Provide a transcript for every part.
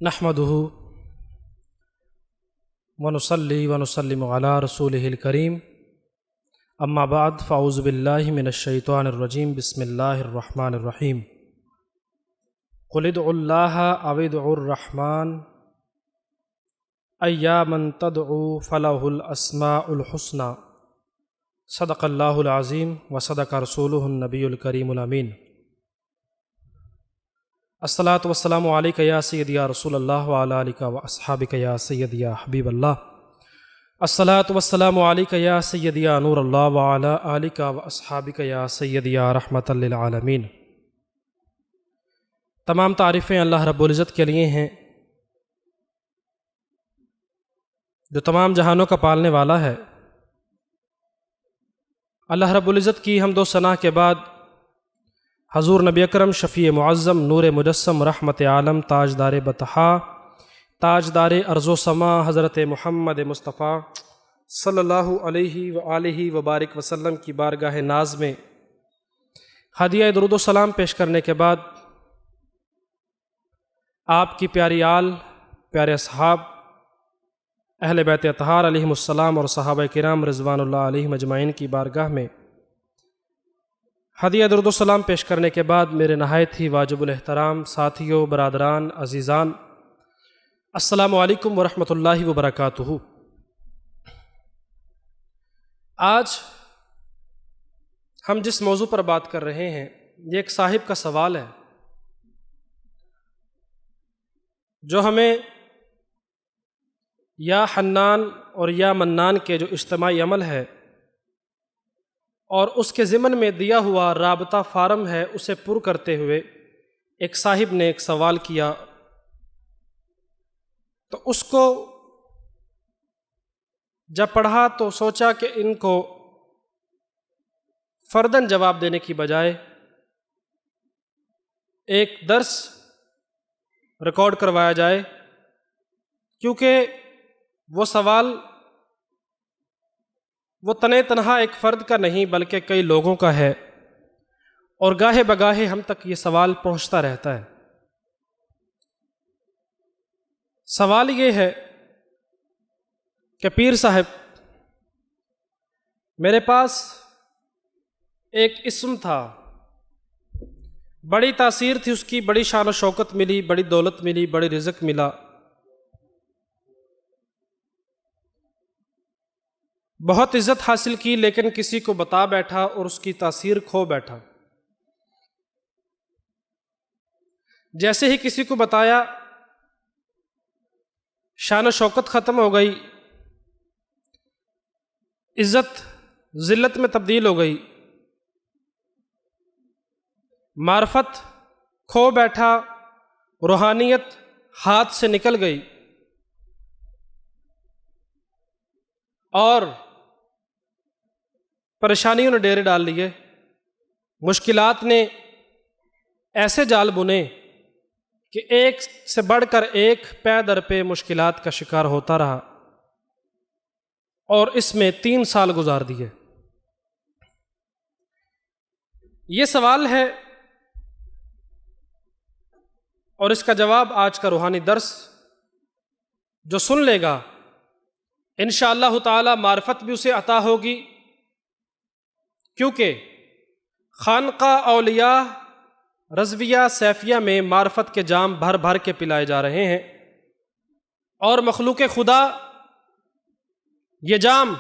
نحمدہ ونصلی ونسلم علی رسولہ الکریم اما بعد فاعوذ باللہ من الشیطان الرجیم بسم اللہ الرحمن الرحیم قل ادعوا اللہ او ادعوا الرحمن ایاما تدعوا فلہ الاسماء الحسنی صدق اللہ العظیم وصدق رسولہ النبی الکریم الامین۔ الصلاۃ والسلام علیک یا سیدی یا رسول اللہ وعلی آلک واصحابک یا سیدی یا حبیب اللہ۔ الصلاۃ والسلام علیک یا سیدی یا نور اللہ وعلی آلک واصحابک یا سیدی یا رحمۃ للعالمین۔ تمام تعریفیں اللہ رب العزت کے لیے ہیں جو تمام جہانوں کا پالنے والا ہے۔ اللہ رب العزت کی حمد و ثنا کے بعد حضور نبی اکرم شفیع معظم نور مجسم رحمت عالم تاجدار بطحا تاجدار ارض و سما حضرت محمد مصطفیٰ صلی اللہ علیہ وآلہ وبارک وسلم کی بارگاہ ناز میں ہدیہ درود و سلام پیش کرنے کے بعد آپ کی پیاری آل، پیارے اصحاب، اہل بیت اطہار علیہم السلام اور صحابہ کرام رضوان اللہ علیہم اجمعین کی بارگاہ میں ہدیہ درود و سلام پیش کرنے کے بعد میرے نہایت ہی واجب الاحترام ساتھیوں، برادران، عزیزان، السلام علیکم ورحمۃ اللہ وبرکاتہ۔ آج ہم جس موضوع پر بات کر رہے ہیں یہ ایک صاحب کا سوال ہے جو ہمیں یا حنان اور یا منان کے جو اجتماعی عمل ہے اور اس کے ضمن میں دیا ہوا رابطہ فارم ہے اسے پر کرتے ہوئے ایک صاحب نے ایک سوال کیا، تو اس کو جب پڑھا تو سوچا کہ ان کو فرداً جواب دینے کی بجائے ایک درس ریکارڈ کروایا جائے، کیونکہ وہ سوال وہ تنے تنہا ایک فرد کا نہیں بلکہ کئی لوگوں کا ہے، اور گاہے بگاہے ہم تک یہ سوال پہنچتا رہتا ہے۔ سوال یہ ہے کہ پیر صاحب، میرے پاس ایک اسم تھا، بڑی تاثیر تھی اس کی، بڑی شان و شوکت ملی، بڑی دولت ملی، بڑی رزق ملا، بہت عزت حاصل کی، لیکن کسی کو بتا بیٹھا اور اس کی تاثیر کھو بیٹھا۔ جیسے ہی کسی کو بتایا شان و شوکت ختم ہو گئی، عزت ذلت میں تبدیل ہو گئی، معرفت کھو بیٹھا، روحانیت ہاتھ سے نکل گئی، اور پریشانیوں نے ڈیرے ڈال لیے، مشکلات نے ایسے جال بنے کہ ایک سے بڑھ کر ایک پے در پہ مشکلات کا شکار ہوتا رہا، اور اس میں 3 سال گزار دیے۔ یہ سوال ہے اور اس کا جواب آج کا روحانی درس جو سن لے گا انشاءاللہ تعالی معرفت بھی اسے عطا ہوگی، کیونکہ خانقاہ اولیاء رضویہ سیفیہ میں معرفت کے جام بھر بھر کے پلائے جا رہے ہیں، اور مخلوق خدا یہ جام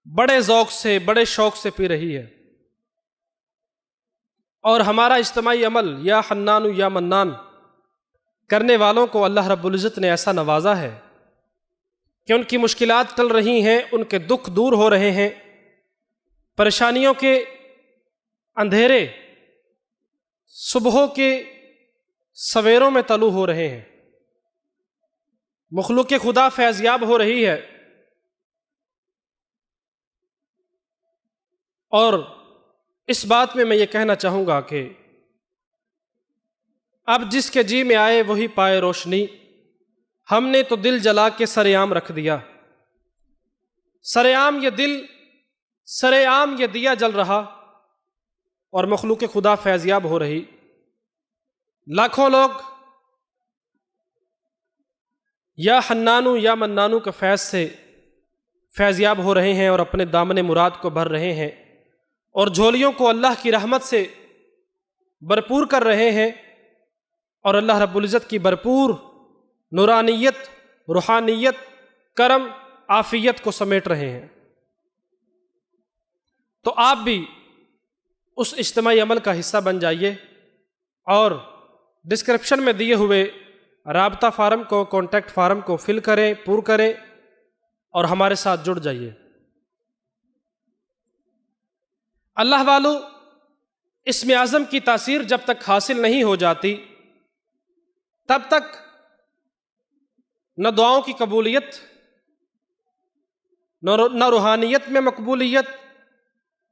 بڑے ذوق سے، بڑے شوق سے پی رہی ہے، اور ہمارا اجتماعی عمل یا حنان یا منان کرنے والوں کو اللہ رب العزت نے ایسا نوازا ہے کہ ان کی مشکلات ٹل رہی ہیں، ان کے دکھ دور ہو رہے ہیں، پریشانیوں کے اندھیرے صبحوں کے سویروں میں طلوع ہو رہے ہیں، مخلوق خدا فیضیاب ہو رہی ہے، اور اس بات میں یہ کہنا چاہوں گا کہ اب جس کے جی میں آئے وہی پائے روشنی، ہم نے تو دل جلا کے سر عام رکھ دیا، سر عام یہ دیا جل رہا، اور مخلوق خدا فیضیاب ہو رہی۔ لاکھوں لوگ یا حنانو یا منانو کے فیض سے فیض یاب ہو رہے ہیں اور اپنے دامن مراد کو بھر رہے ہیں اور جھولیوں کو اللہ کی رحمت سے بھرپور کر رہے ہیں اور اللہ رب العزت کی بھرپور نورانیت، روحانیت، کرم، عافیت کو سمیٹ رہے ہیں، تو آپ بھی اس اجتماعی عمل کا حصہ بن جائیے اور ڈسکرپشن میں دیے ہوئے رابطہ فارم کو، کانٹیکٹ فارم کو فل کریں، پور کریں اور ہمارے ساتھ جڑ جائیے۔ اللہ والو، اسم اعظم کی تاثیر جب تک حاصل نہیں ہو جاتی تب تک نہ دعاؤں کی قبولیت، نہ روحانیت میں مقبولیت،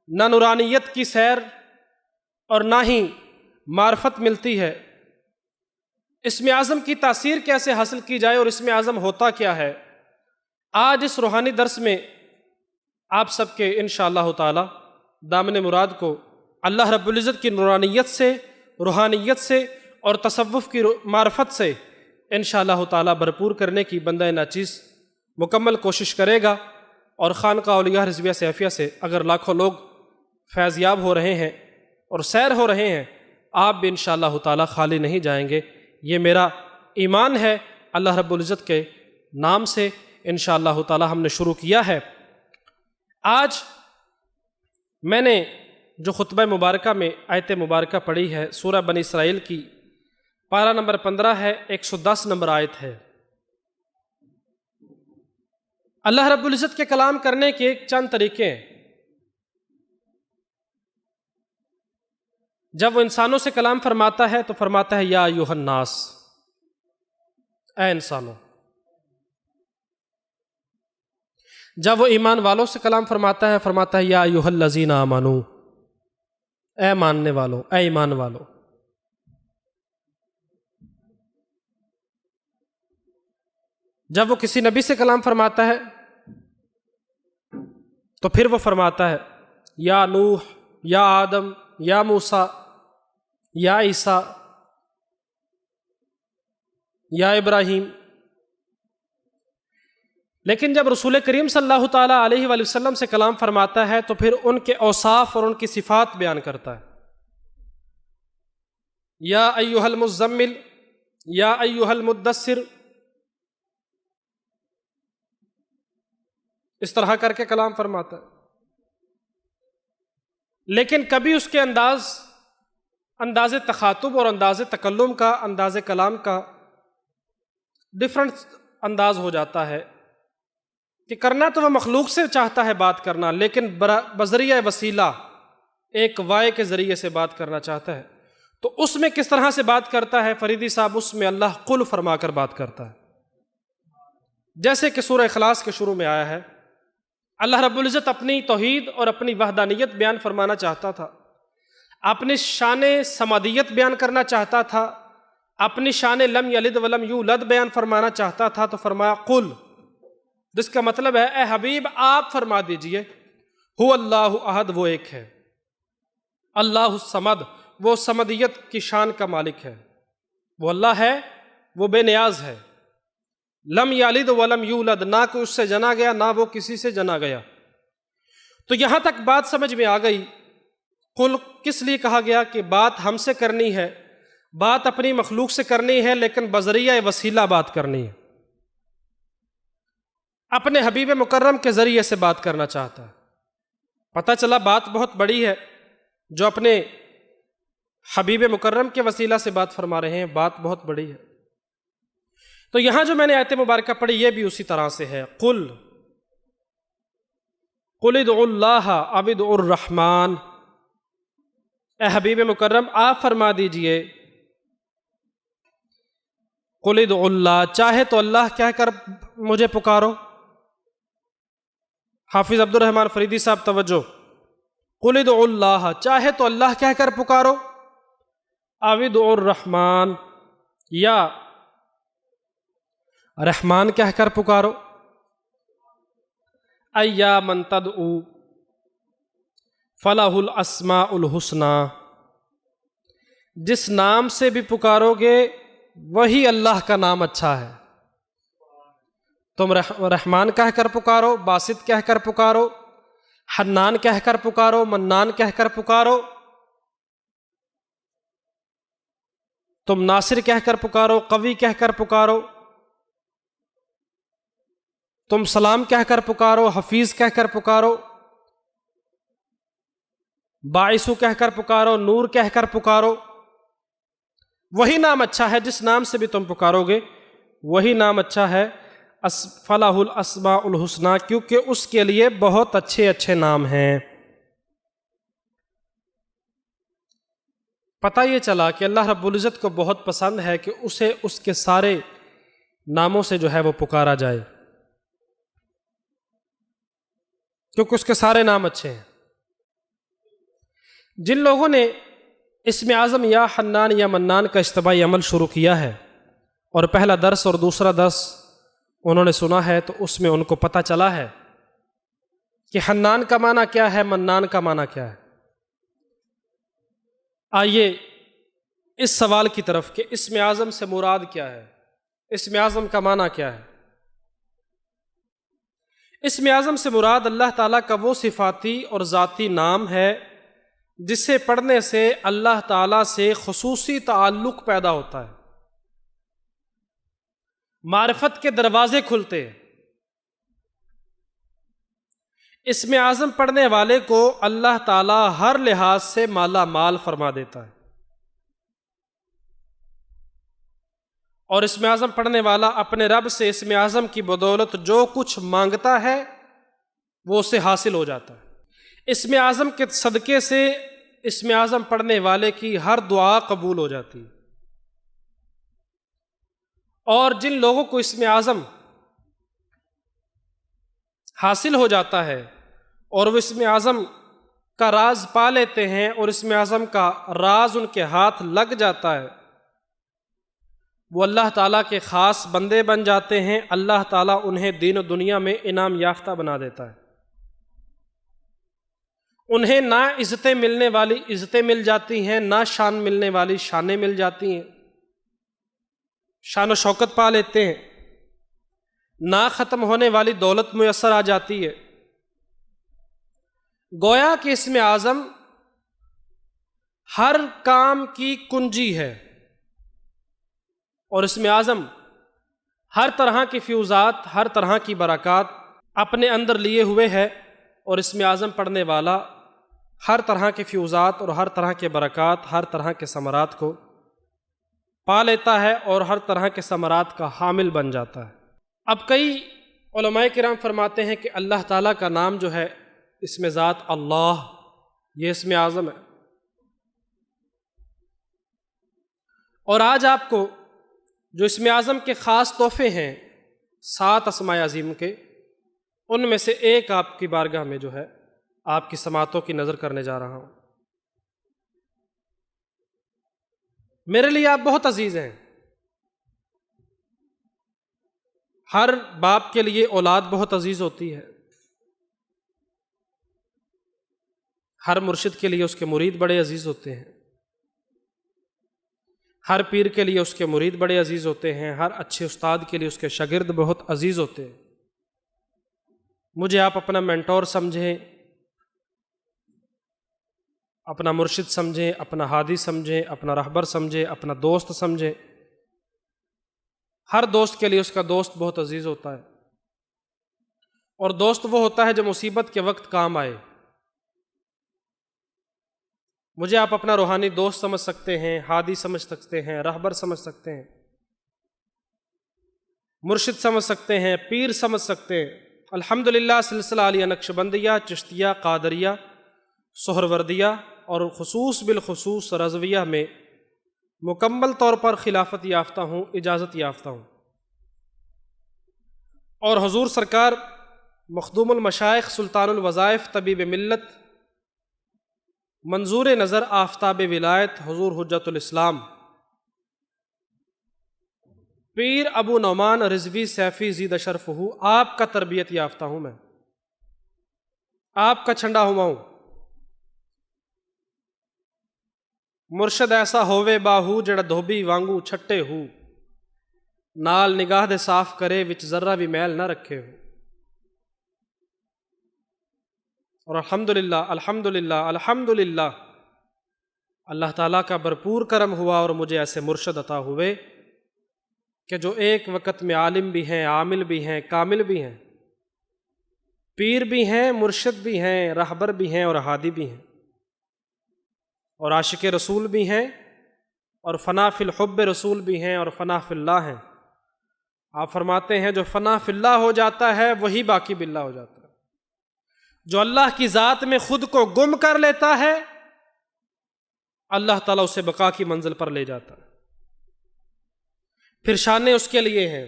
نہ نورانیت کی سیر اور نہ ہی معرفت ملتی ہے۔ اسم اعظم کی تاثیر کیسے حاصل کی جائے اور اسم اعظم ہوتا کیا ہے، آج اس روحانی درس میں آپ سب کے انشاءاللہ تعالی دامن مراد کو اللہ رب العزت کی نورانیت سے، روحانیت سے اور تصوف کی معرفت سے انشاءاللہ تعالی بھرپور کرنے کی بندہ ناچیز مکمل کوشش کرے گا، اور خانقاہ اولیاء رضویہ سیفیہ سے اگر لاکھوں لوگ فیض یاب ہو رہے ہیں اور سیر ہو رہے ہیں، آپ بھی انشاءاللہ تعالی خالی نہیں جائیں گے۔ یہ میرا ایمان ہے۔ اللہ رب العزت کے نام سے انشاءاللہ تعالی ہم نے شروع کیا ہے۔ آج میں نے جو خطبہ مبارکہ میں آیت مبارکہ پڑھی ہے، سورہ بنی اسرائیل کی پارہ نمبر 15 ہے، 110 نمبر آیت ہے۔ اللہ رب العزت کے کلام کرنے کے ایک چند طریقے ہیں۔ جب وہ انسانوں سے کلام فرماتا ہے تو فرماتا ہے یا ایھا الناس، اے انسانوں۔ جب وہ ایمان والوں سے کلام فرماتا ہے فرماتا ہے یا ایھا الذین آمنوا، اے ماننے والوں، اے ایمان والوں۔ جب وہ کسی نبی سے کلام فرماتا ہے تو پھر وہ فرماتا ہے یا نوح، یا آدم، یا موسیٰ، یا عیسیٰ، یا ابراہیم۔ لیکن جب رسول کریم صلی اللہ تعالیٰ علیہ وآلہ وسلم سے کلام فرماتا ہے تو پھر ان کے اوصاف اور ان کی صفات بیان کرتا ہے۔ یا ایھا المزمل، یا ایھا المدثر، اس طرح کر کے کلام فرماتا ہے۔ لیکن کبھی اس کے انداز تخاطب اور انداز تکلم کا، انداز کلام کا ڈفرنٹ انداز ہو جاتا ہے کہ کرنا تو وہ مخلوق سے چاہتا ہے بات کرنا، لیکن بذریعہ وسیلہ ایک وائے کے ذریعے سے بات کرنا چاہتا ہے۔ تو اس میں کس طرح سے بات کرتا ہے فریدی صاحب؟ اس میں اللہ قل فرما کر بات کرتا ہے، جیسے کہ سورہ اخلاص کے شروع میں آیا ہے۔ اللہ رب العزت اپنی توحید اور اپنی وحدانیت بیان فرمانا چاہتا تھا، اپنی شان صمدیت بیان کرنا چاہتا تھا، اپنی شان لم یلد ولم یولد بیان فرمانا چاہتا تھا، تو فرمایا قل، جس کا مطلب ہے اے حبیب آپ فرما دیجئے هو اللہ احد، وہ ایک ہے، اللہ الصمد، وہ صمدیت کی شان کا مالک ہے، وہ اللہ ہے، وہ بے نیاز ہے۔ لم یلد ولم یولد، نہ کوئی اس سے جنا گیا نہ وہ کسی سے جنا گیا۔ تو یہاں تک بات سمجھ میں آ گئی۔ قل کس لیے کہا گیا؟ کہ بات ہم سے کرنی ہے، بات اپنی مخلوق سے کرنی ہے، لیکن بذریعہ وسیلہ بات کرنی ہے، اپنے حبیب مکرم کے ذریعے سے بات کرنا چاہتا ہے۔ پتہ چلا بات بہت بڑی ہے، جو اپنے حبیب مکرم کے وسیلہ سے بات فرما رہے ہیں، بات بہت بڑی ہے۔ تو یہاں جو میں نے آیت مبارکہ پڑھی یہ بھی اسی طرح سے ہے۔ قل ادعوا اللہ او ادعوا الرحمن، اے حبیب مکرم آپ فرما دیجئے قل ادعوا اللہ، چاہے تو اللہ کہہ کر مجھے پکارو۔ حافظ عبد الرحمن فریدی صاحب توجہ، قل ادعوا اللہ، چاہے تو اللہ کہہ کر پکارو، او ادعوا الرحمن، یا رحمان کہہ کر پکارو۔ ایا من تدعو فلہ الاسماء الحسنی، جس نام سے بھی پکارو گے وہی اللہ کا نام اچھا ہے۔ تم رحمان کہہ کر پکارو، باسط کہہ کر پکارو، حنان کہہ کر پکارو، منان کہہ کر پکارو، تم ناصر کہہ کر پکارو، قوی کہہ کر پکارو، تم سلام کہہ کر پکارو، حفیظ کہہ کر پکارو، باعثو کہہ کر پکارو، نور کہہ کر پکارو، وہی نام اچھا ہے جس نام سے بھی تم پکارو گے وہی نام اچھا ہے، فلاح الاسماء الحسنی، کیونکہ اس کے لیے بہت اچھے اچھے نام ہیں۔ پتہ یہ چلا کہ اللہ رب العزت کو بہت پسند ہے کہ اسے اس کے سارے ناموں سے جو ہے وہ پکارا جائے، کیونکہ اس کے سارے نام اچھے ہیں۔ جن لوگوں نے اسم اعظم یا حنان یا منان کا اجتماعی عمل شروع کیا ہے اور پہلا درس اور دوسرا درس انہوں نے سنا ہے، تو اس میں ان کو پتہ چلا ہے کہ حنان کا معنی کیا ہے، منان کا معنی کیا ہے۔ آئیے اس سوال کی طرف کہ اسم اعظم سے مراد کیا ہے، اسم اعظم کا معنی کیا ہے۔ اسم اعظم سے مراد اللہ تعالیٰ کا وہ صفاتی اور ذاتی نام ہے جسے پڑھنے سے اللہ تعالیٰ سے خصوصی تعلق پیدا ہوتا ہے، معرفت کے دروازے کھلتے ہیں۔ اسم اعظم پڑھنے والے کو اللہ تعالیٰ ہر لحاظ سے مالا مال فرما دیتا ہے، اور اسم اعظم پڑھنے والا اپنے رب سے اسم اعظم کی بدولت جو کچھ مانگتا ہے وہ اسے حاصل ہو جاتا ہے۔ اسم اعظم کے صدقے سے اسم اعظم پڑھنے والے کی ہر دعا قبول ہو جاتی ہے، اور جن لوگوں کو اسم اعظم حاصل ہو جاتا ہے اور وہ اسم اعظم کا راز پا لیتے ہیں اور اسم اعظم کا راز ان کے ہاتھ لگ جاتا ہے، وہ اللہ تعالیٰ کے خاص بندے بن جاتے ہیں۔ اللہ تعالیٰ انہیں دین و دنیا میں انعام یافتہ بنا دیتا ہے، انہیں نہ عزتیں ملنے والی عزتیں مل جاتی ہیں، نہ شان ملنے والی شانیں مل جاتی ہیں، شان و شوکت پا لیتے ہیں، نہ ختم ہونے والی دولت میسر آ جاتی ہے۔ گویا کہ اسم اعظم ہر کام کی کنجی ہے، اور اسم اعظم ہر طرح کی فیوزات، ہر طرح کی برکات اپنے اندر لیے ہوئے ہے، اور اسم اعظم پڑھنے والا ہر طرح کے فیوزات اور ہر طرح کے برکات، ہر طرح کے ثمرات کو پا لیتا ہے اور ہر طرح کے ثمرات کا حامل بن جاتا ہے۔ اب کئی علماء کرام فرماتے ہیں کہ اللہ تعالیٰ کا نام جو ہے اسم ذات اللہ، یہ اسم اعظم ہے، اور آج آپ کو جو اسم اعظم کے خاص تحفے ہیں 7 اسماء عظیم کے، ان میں سے ایک آپ کی بارگاہ میں جو ہے آپ کی سماعتوں کی نظر کرنے جا رہا ہوں۔ میرے لیے آپ بہت عزیز ہیں، ہر باپ کے لیے اولاد بہت عزیز ہوتی ہے، ہر مرشد کے لیے اس کے مرید بڑے عزیز ہوتے ہیں، ہر پیر کے لیے اس کے مرید بڑے عزیز ہوتے ہیں، ہر اچھے استاد کے لیے اس کے شاگرد بہت عزیز ہوتے ہیں۔ مجھے آپ اپنا مینٹور سمجھیں، اپنا مرشد سمجھیں، اپنا ہادی سمجھیں، اپنا رہبر سمجھیں، اپنا دوست سمجھیں۔ ہر دوست کے لیے اس کا دوست بہت عزیز ہوتا ہے، اور دوست وہ ہوتا ہے جو مصیبت کے وقت کام آئے۔ مجھے آپ اپنا روحانی دوست سمجھ سکتے ہیں، ہادی سمجھ سکتے ہیں، رہبر سمجھ سکتے ہیں، مرشد سمجھ سکتے ہیں، پیر سمجھ سکتے ہیں۔ الحمدللہ سلسلہ عالیہ نقشبندیہ، چشتیہ، قادریہ، سہروردیہ اور خصوص بالخصوص رضویہ میں مکمل طور پر خلافت یافتہ ہوں، اجازت یافتہ ہوں، اور حضور سرکار مخدوم المشائخ سلطان الوظائف طبیب ملت منظور نظر آفتاب ولایت حضور حجت الاسلام پیر ابو نعمان رضوی سیفی زید شرف ہوں، آپ کا تربیت یافتہ ہوں، میں آپ کا چھنڈا ہوا ہوں۔ مرشد ایسا ہووے باہو جڑا دھوبی وانگو چھٹے ہو، نال نگاہ دے صاف کرے وچ ذرہ بھی میل نہ رکھے ہو۔ اور الحمدللہ الحمدللہ الحمدللہ اللہ تعالیٰ کا بھرپور کرم ہوا اور مجھے ایسے مرشد عطا ہوئے کہ جو ایک وقت میں عالم بھی ہیں، عامل بھی ہیں، کامل بھی ہیں، پیر بھی ہیں، مرشد بھی ہیں، رہبر بھی ہیں اور ہادی بھی ہیں، اور عاشق رسول بھی ہیں، اور فنا فی الحب رسول بھی ہیں، اور فنا فی اللہ ہیں۔ آپ فرماتے ہیں جو فنا فی اللہ ہو جاتا ہے وہی باقی باللہ ہو جاتا ہے۔ جو اللہ کی ذات میں خود کو گم کر لیتا ہے اللہ تعالیٰ اسے بقا کی منزل پر لے جاتا ہے۔ پھر شانیں اس کے لیے ہیں،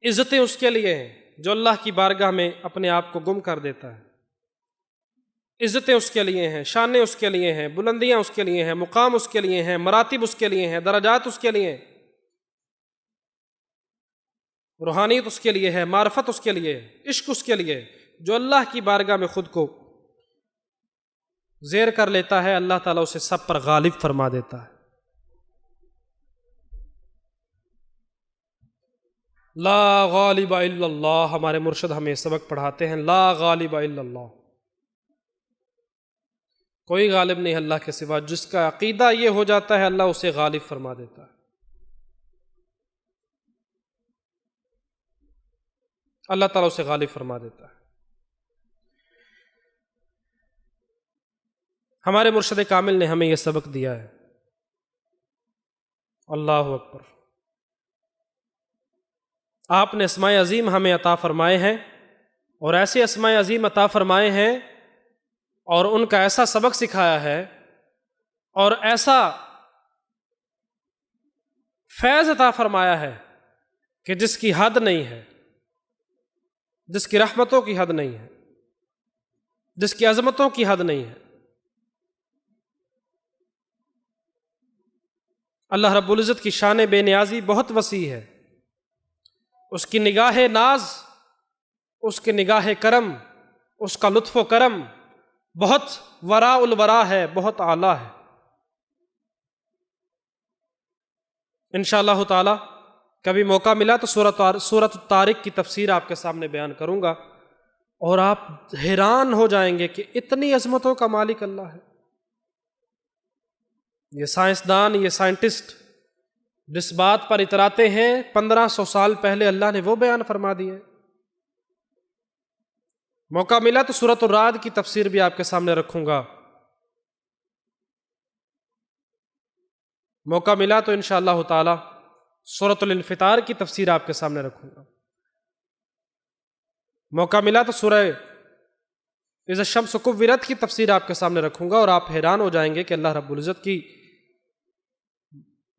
عزتیں اس کے لیے ہیں جو اللہ کی بارگاہ میں اپنے آپ کو گم کر دیتا ہے۔ عزتیں اس کے لیے ہیں، شانیں اس کے لیے ہیں، بلندیاں اس کے لیے ہیں، مقام اس کے لیے ہیں، مراتب اس کے لیے ہیں، درجات اس کے لیے ہیں، روحانیت اس کے لیے ہے، معرفت اس کے لیے ہے، عشق اس کے لیے ہے۔ جو اللہ کی بارگاہ میں خود کو زیر کر لیتا ہے اللہ تعالیٰ اسے سب پر غالب فرما دیتا ہے۔ لا غالب الا اللہ، ہمارے مرشد ہمیں سبق پڑھاتے ہیں، لا غالب الا اللہ، کوئی غالب نہیں اللہ کے سوا۔ جس کا عقیدہ یہ ہو جاتا ہے اللہ اسے غالب فرما دیتا ہے، اللہ تعالیٰ اسے غالب فرما دیتا ہے۔ ہمارے مرشد کامل نے ہمیں یہ سبق دیا ہے۔ اللہ اکبر۔ آپ نے اسماء عظیم ہمیں عطا فرمائے ہیں، اور ایسے اسماء عظیم عطا فرمائے ہیں اور ان کا ایسا سبق سکھایا ہے اور ایسا فیض عطا فرمایا ہے کہ جس کی حد نہیں ہے، جس کی رحمتوں کی حد نہیں ہے، جس کی عظمتوں کی حد نہیں ہے۔ اللہ رب العزت کی شان بے نیازی بہت وسیع ہے، اس کی نگاہ ناز، اس کی نگاہ کرم، اس کا لطف و کرم بہت وراء الورا ہے، بہت اعلیٰ ہے۔ انشاءاللہ تعالی کبھی موقع ملا تو سورۃ الطارق کی تفسیر آپ کے سامنے بیان کروں گا، اور آپ حیران ہو جائیں گے کہ اتنی عظمتوں کا مالک اللہ ہے۔ یہ سائنسدان، یہ سائنٹسٹ جس بات پر اتراتے ہیں 1500 سال پہلے اللہ نے وہ بیان فرما دی ہے۔ موقع ملا تو سورۃ الرعد کی تفسیر بھی آپ کے سامنے رکھوں گا، موقع ملا تو انشاءاللہ تعالی سورۃ الانفطار کی تفسیر آپ کے سامنے رکھوں گا، موقع ملا تو سورہ اذا الشمس کورت کی تفسیر آپ کے سامنے رکھوں گا، اور آپ حیران ہو جائیں گے کہ اللہ رب العزت کی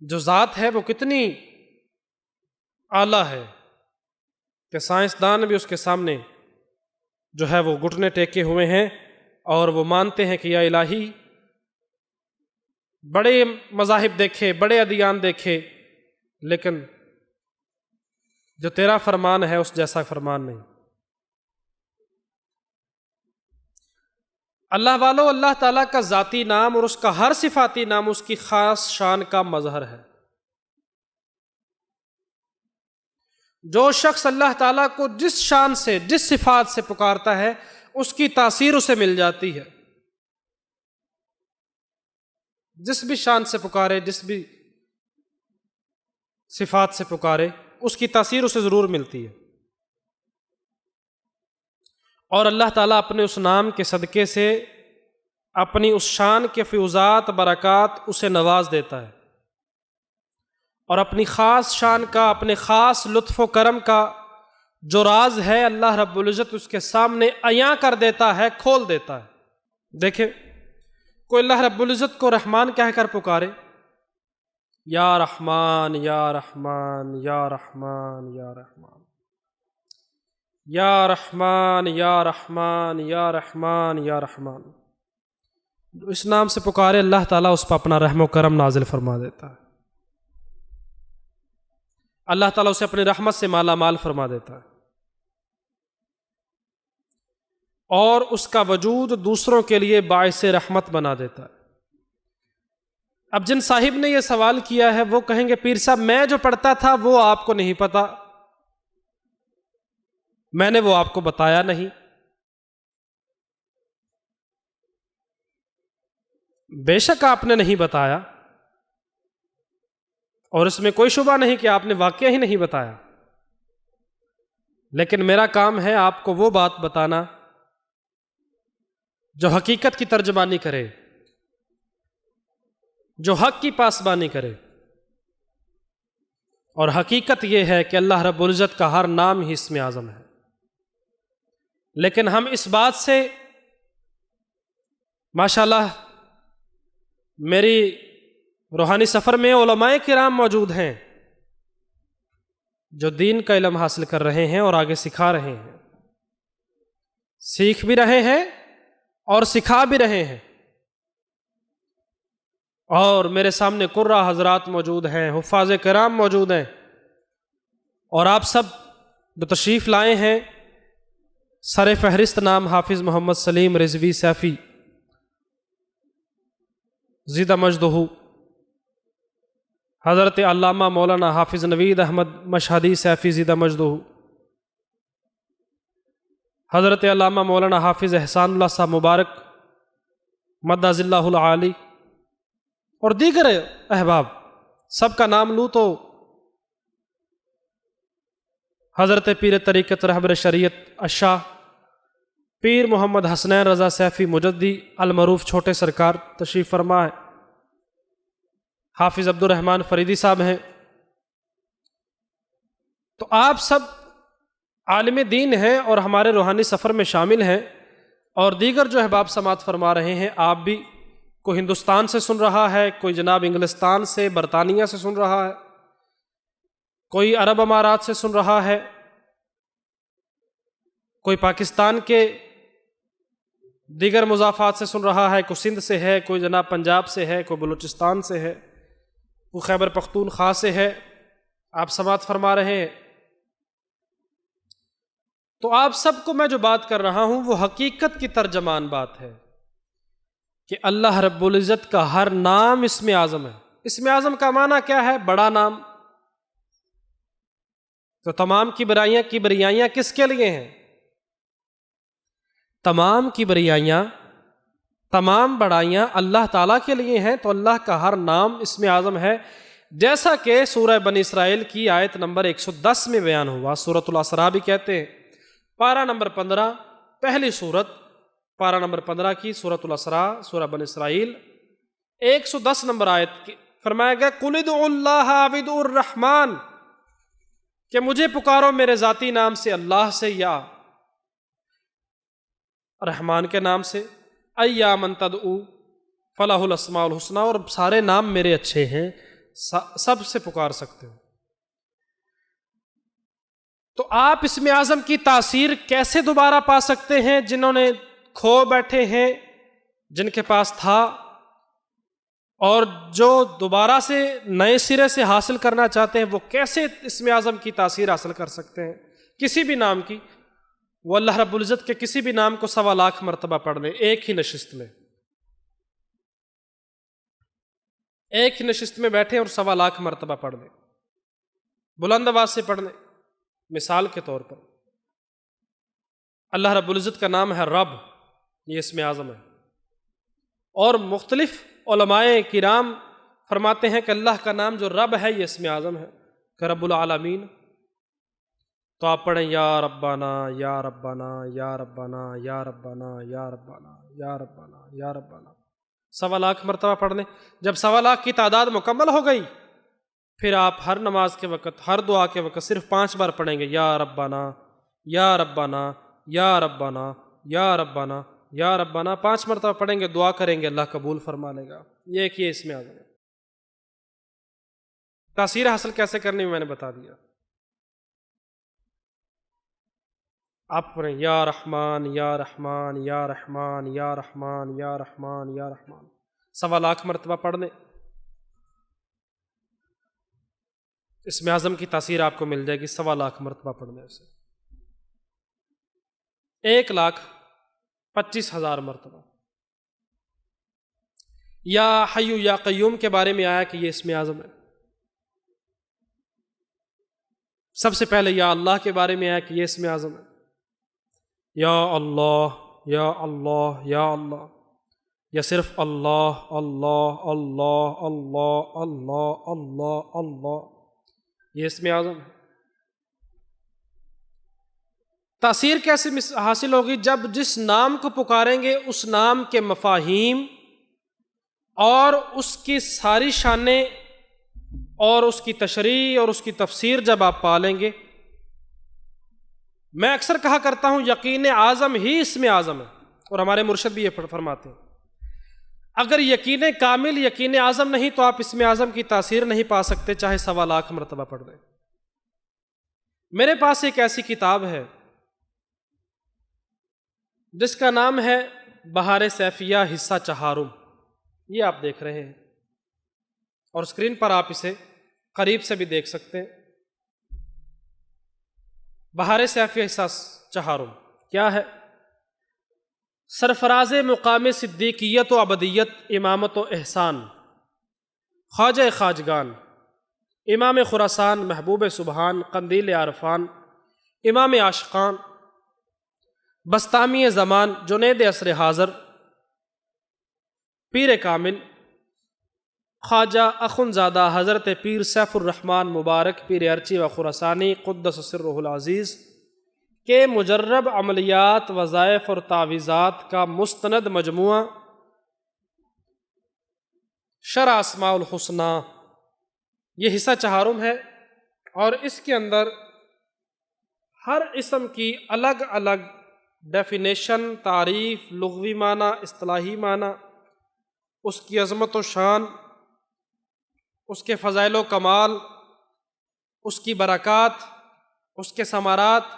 جو ذات ہے وہ کتنی اعلیٰ ہے کہ سائنسدان بھی اس کے سامنے جو ہے وہ گھٹنے ٹیکے ہوئے ہیں، اور وہ مانتے ہیں کہ یا الہی، بڑے مذاہب دیکھے، بڑے ادیان دیکھے، لیکن جو تیرا فرمان ہے اس جیسا فرمان نہیں۔ اللہ والو، اللہ تعالیٰ کا ذاتی نام اور اس کا ہر صفاتی نام اس کی خاص شان کا مظہر ہے۔ جو شخص اللہ تعالیٰ کو جس شان سے، جس صفات سے پکارتا ہے اس کی تاثیر اسے مل جاتی ہے۔ جس بھی شان سے پکارے، جس بھی صفات سے پکارے، اس کی تاثیر اسے ضرور ملتی ہے، اور اللہ تعالیٰ اپنے اس نام کے صدقے سے اپنی اس شان کے فیوزات، برکات اسے نواز دیتا ہے، اور اپنی خاص شان کا، اپنے خاص لطف و کرم کا جو راز ہے اللہ رب العزت اس کے سامنے عیاں کر دیتا ہے، کھول دیتا ہے۔ دیکھیں، کوئی اللہ رب العزت کو رحمان کہہ کر پکارے، یا رحمان یا رحمان یا رحمان یا رحمان یا رحمان یا رحمان یا رحمان یا رحمان، اس نام سے پکارے اللہ تعالیٰ اس پر اپنا رحم و کرم نازل فرما دیتا ہے، اللہ تعالیٰ اسے اپنی رحمت سے مالا مال فرما دیتا ہے، اور اس کا وجود دوسروں کے لیے باعث رحمت بنا دیتا ہے۔ اب جن صاحب نے یہ سوال کیا ہے وہ کہیں گے پیر صاحب میں جو پڑھتا تھا وہ آپ کو نہیں پتا، میں نے وہ آپ کو بتایا نہیں۔ بے شک آپ نے نہیں بتایا، اور اس میں کوئی شبہ نہیں کہ آپ نے واقعہ ہی نہیں بتایا، لیکن میرا کام ہے آپ کو وہ بات بتانا جو حقیقت کی ترجمانی کرے، جو حق کی پاسبانی کرے۔ اور حقیقت یہ ہے کہ اللہ رب العزت کا ہر نام ہی اسم اعظم ہے، لیکن ہم اس بات سے ماشاءاللہ میری روحانی سفر میں علماء کرام موجود ہیں جو دین کا علم حاصل کر رہے ہیں اور آگے سکھا رہے ہیں، سیکھ بھی رہے ہیں اور سکھا بھی رہے ہیں، اور میرے سامنے قرہ حضرات موجود ہیں، حفاظ کرام موجود ہیں، اور آپ سب جو تشریف لائے ہیں سر فہرست نام حافظ محمد سلیم رضوی سیفی زیدہ مجدہ، حضرت علامہ مولانا حافظ نوید احمد مشہدی سیفی زیدہ مجدہ، حضرت علامہ مولانا حافظ احسان اللہ صاحب مبارک مدہ ذلہ العالی، اور دیگر احباب، سب کا نام لوں تو حضرت پیر طریقت رہبر شریعت الشاہ پیر محمد حسنین رضا سیفی مجدی المعروف چھوٹے سرکار تشریف فرما ہے، حافظ عبد الرحمن فریدی صاحب ہیں۔ تو آپ سب عالم دین ہیں اور ہمارے روحانی سفر میں شامل ہیں، اور دیگر جو احباب سماعت فرما رہے ہیں، آپ بھی کوئی ہندوستان سے سن رہا ہے، کوئی جناب انگلستان سے برطانیہ سے سن رہا ہے، کوئی عرب امارات سے سن رہا ہے، کوئی پاکستان کے دیگر مضافات سے سن رہا ہے، کوئی سندھ سے ہے، کوئی جناب پنجاب سے ہے، کوئی بلوچستان سے ہے، کوئی خیبر پختونخوا سے ہے، آپ سماعت فرما رہے ہیں۔ تو آپ سب کو میں جو بات کر رہا ہوں وہ حقیقت کی ترجمان بات ہے کہ اللہ رب العزت کا ہر نام اسم اعظم ہے۔ اسم اعظم کا معنی کیا ہے؟ بڑا نام۔ تو تمام کبریائیاں کس کے لیے ہیں؟ تمام کبریائیاں، تمام بڑائیاں اللہ تعالیٰ کے لیے ہیں، تو اللہ کا ہر نام اسم اعظم ہے، جیسا کہ سورہ بنی اسرائیل کی آیت نمبر 110 میں بیان ہوا۔ سورۃ الاسراء بھی کہتے ہیں، پارہ نمبر 15، پہلی سورت، پارہ نمبر 15 کی سورۃ الاسراء، سورہ بنی اسرائیل، 110 نمبر آیت کی فرمایا گیا قُلِ ادْعُوا اللَّهَ أَوِ ادْعُوا الرَّحْمَٰنَ، کہ مجھے پکارو میرے ذاتی نام سے اللہ سے یا رحمان کے نام سے، ایامن تدعو فلہ الاسماء الحسنی، اور سارے نام میرے اچھے ہیں، سب سے پکار سکتے ہو۔ تو آپ اسم اعظم کی تاثیر کیسے دوبارہ پا سکتے ہیں؟ جنہوں نے کھو بیٹھے ہیں، جن کے پاس تھا، اور جو دوبارہ سے نئے سرے سے حاصل کرنا چاہتے ہیں، وہ کیسے اسم اعظم کی تاثیر حاصل کر سکتے ہیں؟ کسی بھی نام کی، وہ اللہ رب العزت کے کسی بھی نام کو 1.25 لاکھ مرتبہ پڑھ لیں ایک ہی نشست میں، ایک ہی نشست میں بیٹھے اور 1.25 لاکھ مرتبہ پڑھ لیں، بلند آواز سے پڑھ لیں۔ مثال کے طور پر اللہ رب العزت کا نام ہے رب، یہ اسم اعظم ہے، اور مختلف علماء کرام فرماتے ہیں کہ اللہ کا نام جو رب ہے یہ اسم اعظم ہے، کہ رب العالمین۔ تو آپ پڑھیں یا ربنا یا ربنا یا ربنا یا ربنا یا ربنا یا ربنا یا ربنا، 1.25 لاکھ مرتبہ پڑھ لیں۔ جب 1.25 لاکھ کی تعداد مکمل ہو گئی، پھر آپ ہر نماز کے وقت، ہر دعا کے وقت صرف 5 بار پڑھیں گے، یا ربنا یا ربنا یا ربنا یا ربنا یا ربنا، 5 مرتبہ پڑھیں گے، دعا کریں گے، اللہ قبول فرما لے گا۔ یہ ایک یہ اسم اعظم ہے۔ تاثیر حاصل کیسے کرنی میں نے بتا دیا۔ آپ پڑھیں یا رحمان یا رحمان یا رحمان یا رحمان یا رحمان یا رحمان، 1.25 لاکھ مرتبہ پڑھ لیں، اسم اعظم کی تاثیر آپ کو مل جائے گی 1.25 لاکھ مرتبہ پڑھنے سے، 1,25,000 مرتبہ۔ یا حی یا قیوم کے بارے میں آیا کہ یہ اسم اعظم ہے۔ سب سے پہلے یا اللہ کے بارے میں آیا کہ یہ اسم اعظم ہے، یا اللہ یا اللہ یا اللہ، یا صرف اللہ اللہ اللہ اللہ اللہ اللہ اللہ، یہ اسم اعظم ہے۔ تاثیر کیسے حاصل ہوگی؟ جب جس نام کو پکاریں گے اس نام کے مفاہیم اور اس کی ساری شانیں اور اس کی تشریح اور اس کی تفسیر جب آپ پالیں گے، میں اکثر کہا کرتا ہوں یقین اعظم ہی اسم اعظم ہے، اور ہمارے مرشد بھی یہ فرماتے ہیں اگر یقین کامل یقین اعظم نہیں تو آپ اسم اعظم کی تاثیر نہیں پا سکتے چاہے 1.25 لاکھ مرتبہ پڑھ دیں۔ میرے پاس ایک ایسی کتاب ہے جس کا نام ہے بہار سیفیہ حصہ چہارم، یہ آپ دیکھ رہے ہیں اور اسکرین پر آپ اسے قریب سے بھی دیکھ سکتے ہیں۔ بہار سیفیہ حصہ چہارم کیا ہے؟ سرفراز مقام صدیقیت و ابدیت، امامت و احسان، خواجہ خواجگان، امام خراسان، محبوب سبحان، قندیل عرفان، امام عاشقان، بستامی زمان، جنید عصر حاضر، پیر کامل، خواجہ اخنزادہ حضرت پیر سیف الرحمن مبارک پیر ارچی و خراسانی قدس سرہ العزیز کے مجرب عملیات، وظائف اور تعویذات کا مستند مجموعہ شرح اسماء الحسنی، یہ حصہ چہارم ہے، اور اس کے اندر ہر اسم کی الگ الگ ڈیفینیشن، تعریف، لغوی معنی، اصطلاحی معنی، اس کی عظمت و شان، اس کے فضائل و کمال، اس کی برکات، اس کے ثمرات،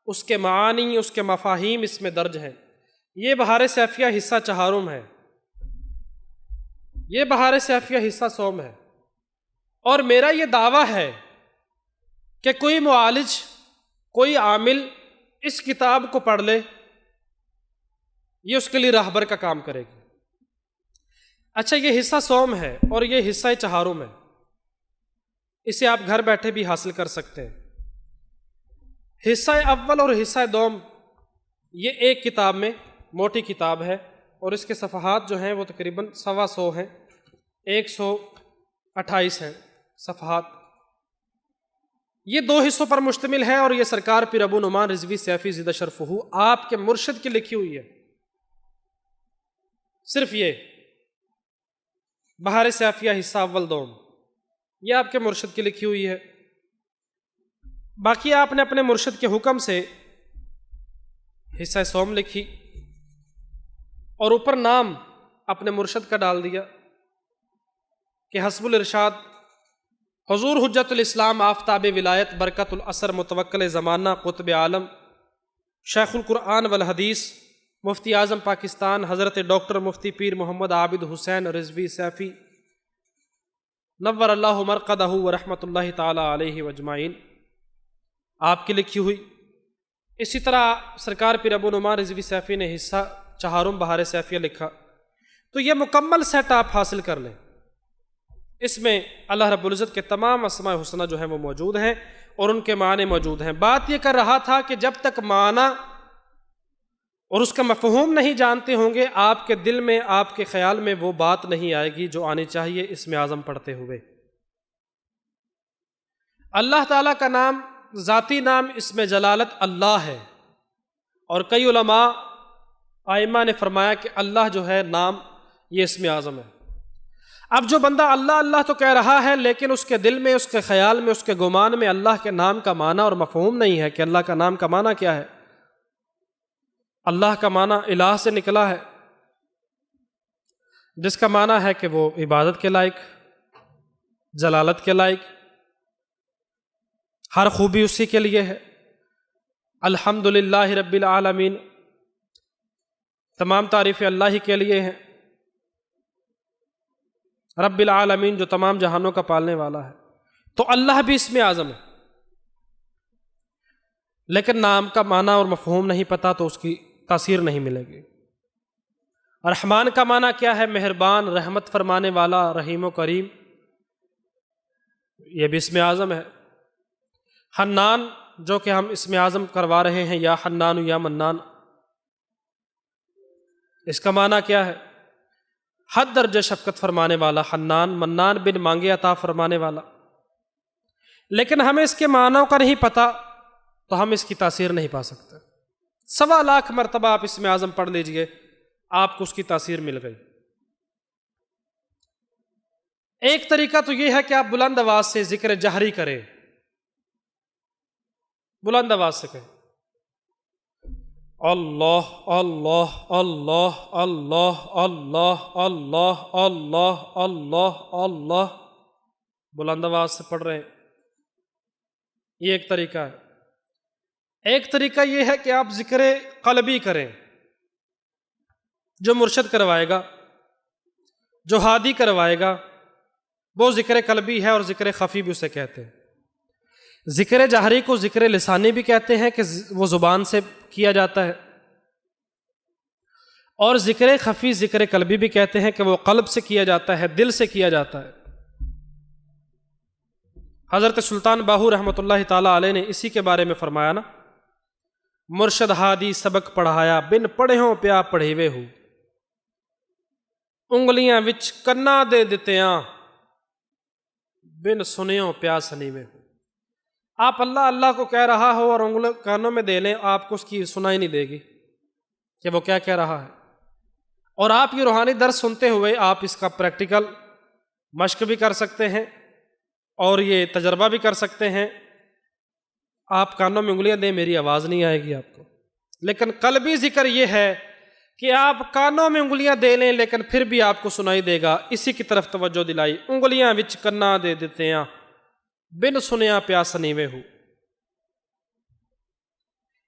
اس کے معانی، اس کے مفاہیم اس میں درج ہیں۔ یہ بہار سیفیہ حصہ چہارم ہے، یہ بہار سیفیہ حصہ سوم ہے، اور میرا یہ دعویٰ ہے کہ کوئی معالج، کوئی عامل اس کتاب کو پڑھ لے، یہ اس کے لیے راہبر کا کام کرے گی۔ اچھا، یہ حصہ سوم ہے اور یہ حصہ چہارم ہے، اسے آپ گھر بیٹھے بھی حاصل کر سکتے ہیں۔ حصہ اول اور حصہ دوم یہ ایک کتاب میں موٹی کتاب ہے، اور اس کے صفحات جو ہیں وہ تقریباً 125 ہیں، 128 ہیں صفحات۔ یہ 2 حصوں پر مشتمل ہے، اور یہ سرکار پیر ابو نعمان رضوی سیفی زیدہ شرفہ آپ کے مرشد کی لکھی ہوئی ہے۔ صرف یہ بہار سیفیہ حصہ اول دوم یہ آپ کے مرشد کی لکھی ہوئی ہے، باقی آپ نے اپنے مرشد کے حکم سے حصہ سوم لکھی اور اوپر نام اپنے مرشد کا ڈال دیا کہ حسب الارشاد حضور حجت الاسلام آفتاب ولایت برکت الاثر متوکل زمانہ قطب عالم شیخ القرآن والحدیث مفتی اعظم پاکستان حضرت ڈاکٹر مفتی پیر محمد عابد حسین رضوی سیفی نور اللہ مرقدہ ورحمۃ اللہ تعالی علیہ واجمعین آپ کی لکھی ہوئی۔ اسی طرح سرکار پیر ابو نعمان رضوی سیفی نے حصہ چہارم بہار سیفیہ لکھا۔ تو یہ مکمل سیٹ آپ حاصل کر لیں، اس میں اللہ رب العزت کے تمام اسماء حسنہ جو ہیں وہ موجود ہیں اور ان کے معنی موجود ہیں۔ بات یہ کر رہا تھا کہ جب تک معنی اور اس کا مفہوم نہیں جانتے ہوں گے، آپ کے دل میں، آپ کے خیال میں وہ بات نہیں آئے گی جو آنی چاہیے اسم اعظم پڑھتے ہوئے۔ اللہ تعالیٰ کا نام، ذاتی نام اسم جلالت اللہ ہے، اور کئی علماء ائمہ نے فرمایا کہ اللہ جو ہے نام یہ اسم اعظم ہے۔ اب جو بندہ اللہ اللہ تو کہہ رہا ہے لیکن اس کے دل میں، اس کے خیال میں، اس کے گمان میں اللہ کے نام کا معنی اور مفہوم نہیں ہے کہ اللہ کا نام کا معنی کیا ہے۔ اللہ کا معنی الہ سے نکلا ہے، جس کا معنی ہے کہ وہ عبادت کے لائق، جلالت کے لائق، ہر خوبی اسی کے لیے ہے۔ الحمدللہ رب العالمین، تمام تعریفیں اللہ ہی کے لیے ہیں۔ رب العالمین جو تمام جہانوں کا پالنے والا ہے، تو اللہ بھی اسم اعظم ہے، لیکن نام کا معنی اور مفہوم نہیں پتہ تو اس کی تاثیر نہیں ملے گی۔ رحمان کا معنی کیا ہے؟ مہربان، رحمت فرمانے والا، رحیم و کریم، یہ بھی اسم اعظم ہے۔ حنان، جو کہ ہم اسم اعظم کروا رہے ہیں، یا حنان یا منان، اس کا معنی کیا ہے؟ حد درجہ شفقت فرمانے والا حنان، منان بن مانگے عطا فرمانے والا۔ لیکن ہمیں اس کے معنوں کا نہیں پتہ تو ہم اس کی تاثیر نہیں پا سکتے۔ 1.25 لاکھ مرتبہ آپ اسم اعظم پڑھ لیجئے، آپ کو اس کی تاثیر مل گئی۔ ایک طریقہ تو یہ ہے کہ آپ بلند آواز سے ذکر جہری کریں، بلند آواز سے کہیں اللہ اللہ اللہ اللہ اللہ اللہ اللہ اللہ اللہ، بلند آواز سے پڑھ رہے ہیں، یہ ایک طریقہ ہے۔ ایک طریقہ یہ ہے کہ آپ ذکر قلبی کریں، جو مرشد کروائے گا، جو ہادی کروائے گا، وہ ذکر قلبی ہے، اور ذکر خفی بھی اسے کہتے ہیں۔ ذکر جہری کو ذکر لسانی بھی کہتے ہیں کہ وہ زبان سے کیا جاتا ہے، اور ذکر خفی ذکر قلبی بھی کہتے ہیں کہ وہ قلب سے کیا جاتا ہے، دل سے کیا جاتا ہے۔ حضرت سلطان باہو رحمۃ اللہ تعالیٰ علیہ نے اسی کے بارے میں فرمایا نا، مرشد ہادی سبق پڑھایا، بن پڑھیوں پیا پڑھیوے ہو، انگلیاں وچ کنا دے دتیاں، بن سنیوں پیا سنیوے ہو۔ آپ اللہ اللہ کو کہہ رہا ہو اور انگلیاں کانوں میں دے لیں، آپ کو اس کی سنائی نہیں دے گی کہ وہ کیا کہہ رہا ہے۔ اور آپ یہ روحانی درس سنتے ہوئے آپ اس کا پریکٹیکل مشق بھی کر سکتے ہیں اور یہ تجربہ بھی کر سکتے ہیں۔ آپ کانوں میں انگلیاں دیں، میری آواز نہیں آئے گی آپ کو۔ لیکن قلبی ذکر یہ ہے کہ آپ کانوں میں انگلیاں دے لیں لیکن پھر بھی آپ کو سنائی دے گا۔ اسی کی طرف توجہ دلائی، انگلیاں وچ کنا دے دتیاں، بن سنیا پیا سنیوے ہو،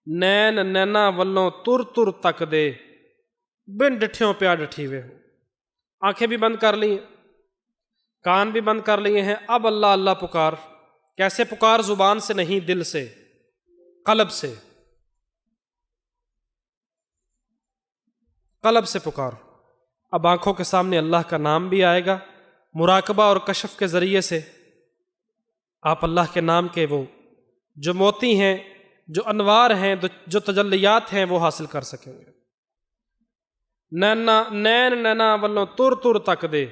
نین نینا ولوں تر تر تک دے، بن ڈٹھیوں پیا ڈٹھیوے ہو۔ آنکھیں بھی بند کر لی ہیں، کان بھی بند کر لیے ہیں، اب اللہ اللہ پکار۔ کیسے پکار؟ زبان سے نہیں، دل سے، قلب سے، قلب سے پکار۔ اب آنکھوں کے سامنے اللہ کا نام بھی آئے گا، مراقبہ اور کشف کے ذریعے سے آپ اللہ کے نام کے وہ جو موتی ہیں، جو انوار ہیں، جو تجلیات ہیں، وہ حاصل کر سکیں گے۔ نین نینا ولوں تر تر تک دے،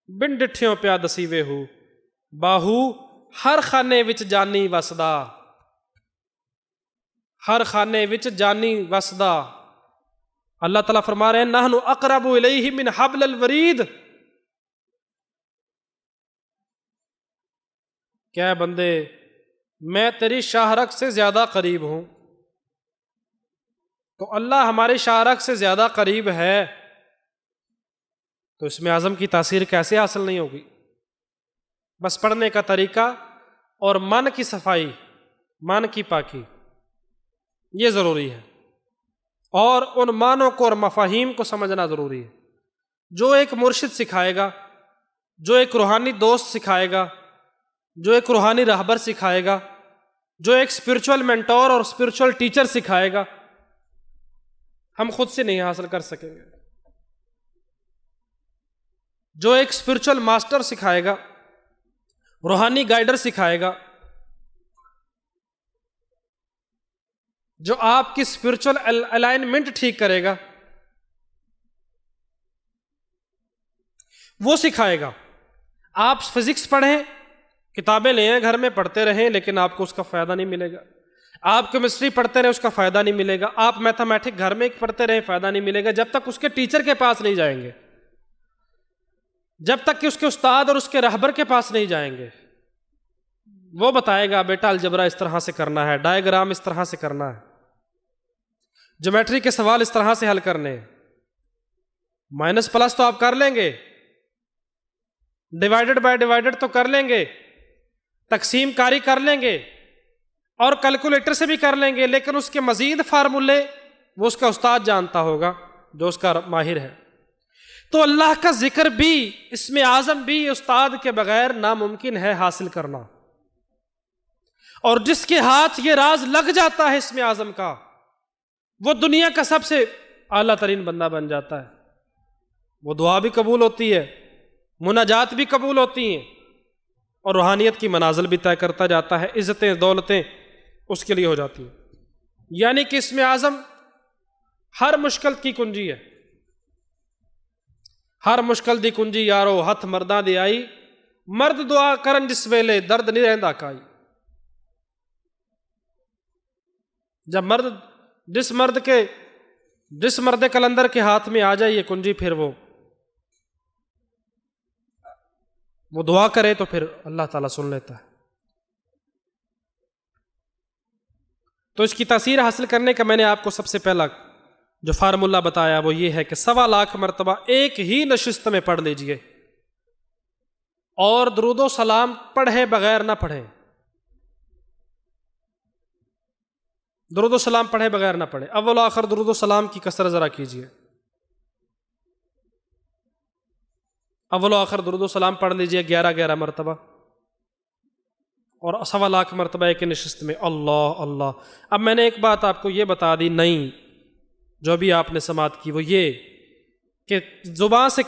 بن ڈٹھیوں پیا دسیوے ہو، باہو ہر خانے وچ جانی وسدا، ہر خانے وچ جانی وسدا۔ اللہ تعالیٰ فرما رہے ہیں نحن اقرب الیہ من حبل الورید۔ کیا بندے، میں تیری شاہ رگ سے زیادہ قریب ہوں۔ تو اللہ ہمارے شاہ رگ سے زیادہ قریب ہے تو اسم اعظم کی تاثیر کیسے حاصل نہیں ہوگی؟ بس پڑھنے کا طریقہ اور من کی صفائی، من کی پاکی، یہ ضروری ہے، اور ان معنوں کو اور مفاہیم کو سمجھنا ضروری ہے۔ جو ایک مرشد سکھائے گا، جو ایک روحانی دوست سکھائے گا، جو ایک روحانی رہبر سکھائے گا، جو ایک اسپرچول مینٹور اور اسپرچول ٹیچر سکھائے گا، ہم خود سے نہیں حاصل کر سکیں گے۔ جو ایک اسپرچول ماسٹر سکھائے گا، روحانی گائیڈر سکھائے گا، جو آپ کی اسپرچول الائنمنٹ ٹھیک کرے گا، وہ سکھائے گا۔ آپ فزکس پڑھیں، کتابیں لے آئیں، گھر میں پڑھتے رہیں، لیکن آپ کو اس کا فائدہ نہیں ملے گا۔ آپ کیمسٹری پڑھتے رہیں، اس کا فائدہ نہیں ملے گا۔ آپ میتھمیٹک گھر میں پڑھتے رہیں، فائدہ نہیں ملے گا جب تک اس کے ٹیچر کے پاس نہیں جائیں گے، جب تک کہ اس کے استاد اور اس کے رہبر کے پاس نہیں جائیں گے۔ وہ بتائے گا بیٹا الجبرا اس طرح سے کرنا ہے، ڈائیگرام اس طرح سے کرنا ہے، جیومیٹری کے سوال اس طرح سے حل کرنے، مائنس پلس تو آپ کر لیں گے، ڈیوائڈڈ بائی ڈیوائڈڈ تو کر لیں گے، تقسیم کاری کر لیں گے، اور کیلکولیٹر سے بھی کر لیں گے، لیکن اس کے مزید فارمولے وہ اس کا استاد جانتا ہوگا جو اس کا ماہر ہے۔ تو اللہ کا ذکر بھی، اسم اعظم بھی استاد کے بغیر ناممکن ہے حاصل کرنا، اور جس کے ہاتھ یہ راز لگ جاتا ہے اسم اعظم کا، وہ دنیا کا سب سے اعلیٰ ترین بندہ بن جاتا ہے۔ وہ دعا بھی قبول ہوتی ہے، مناجات بھی قبول ہوتی ہیں، اور روحانیت کی منازل بھی طے کرتا جاتا ہے، عزتیں دولتیں اس کے لیے ہو جاتی ہیں۔ یعنی کہ اسم اعظم ہر مشکل کی کنجی ہے، ہر مشکل دی کنجی یارو ہتھ مرداں دی آئی، مرد دعا کرن جس ویلے درد نہیں رہندا کائی۔ جب جس مرد کلندر کے ہاتھ میں آ جائے یہ کنجی، پھر وہ دعا کرے تو پھر اللہ تعالیٰ سن لیتا ہے۔ تو اس کی تاثیر حاصل کرنے کا میں نے آپ کو سب سے پہلا جو فارمولہ بتایا وہ یہ ہے کہ 1.25 مرتبہ ایک ہی نشست میں پڑھ لیجئے، اور درود و سلام پڑھے بغیر نہ پڑھیں، درود و سلام پڑھے بغیر نہ پڑھیں، اول و آخر درود و سلام کی کثرت ذرا کیجئے، اول و آخر درود و سلام پڑھ لیجئے 11 مرتبہ، اور 1.25 مرتبہ ایک نشست میں اللہ اللہ۔ اب میں نے ایک بات آپ کو یہ بتا دی نہیں، جو بھی آپ نے سماعت کی وہ یہ کہ زبان سے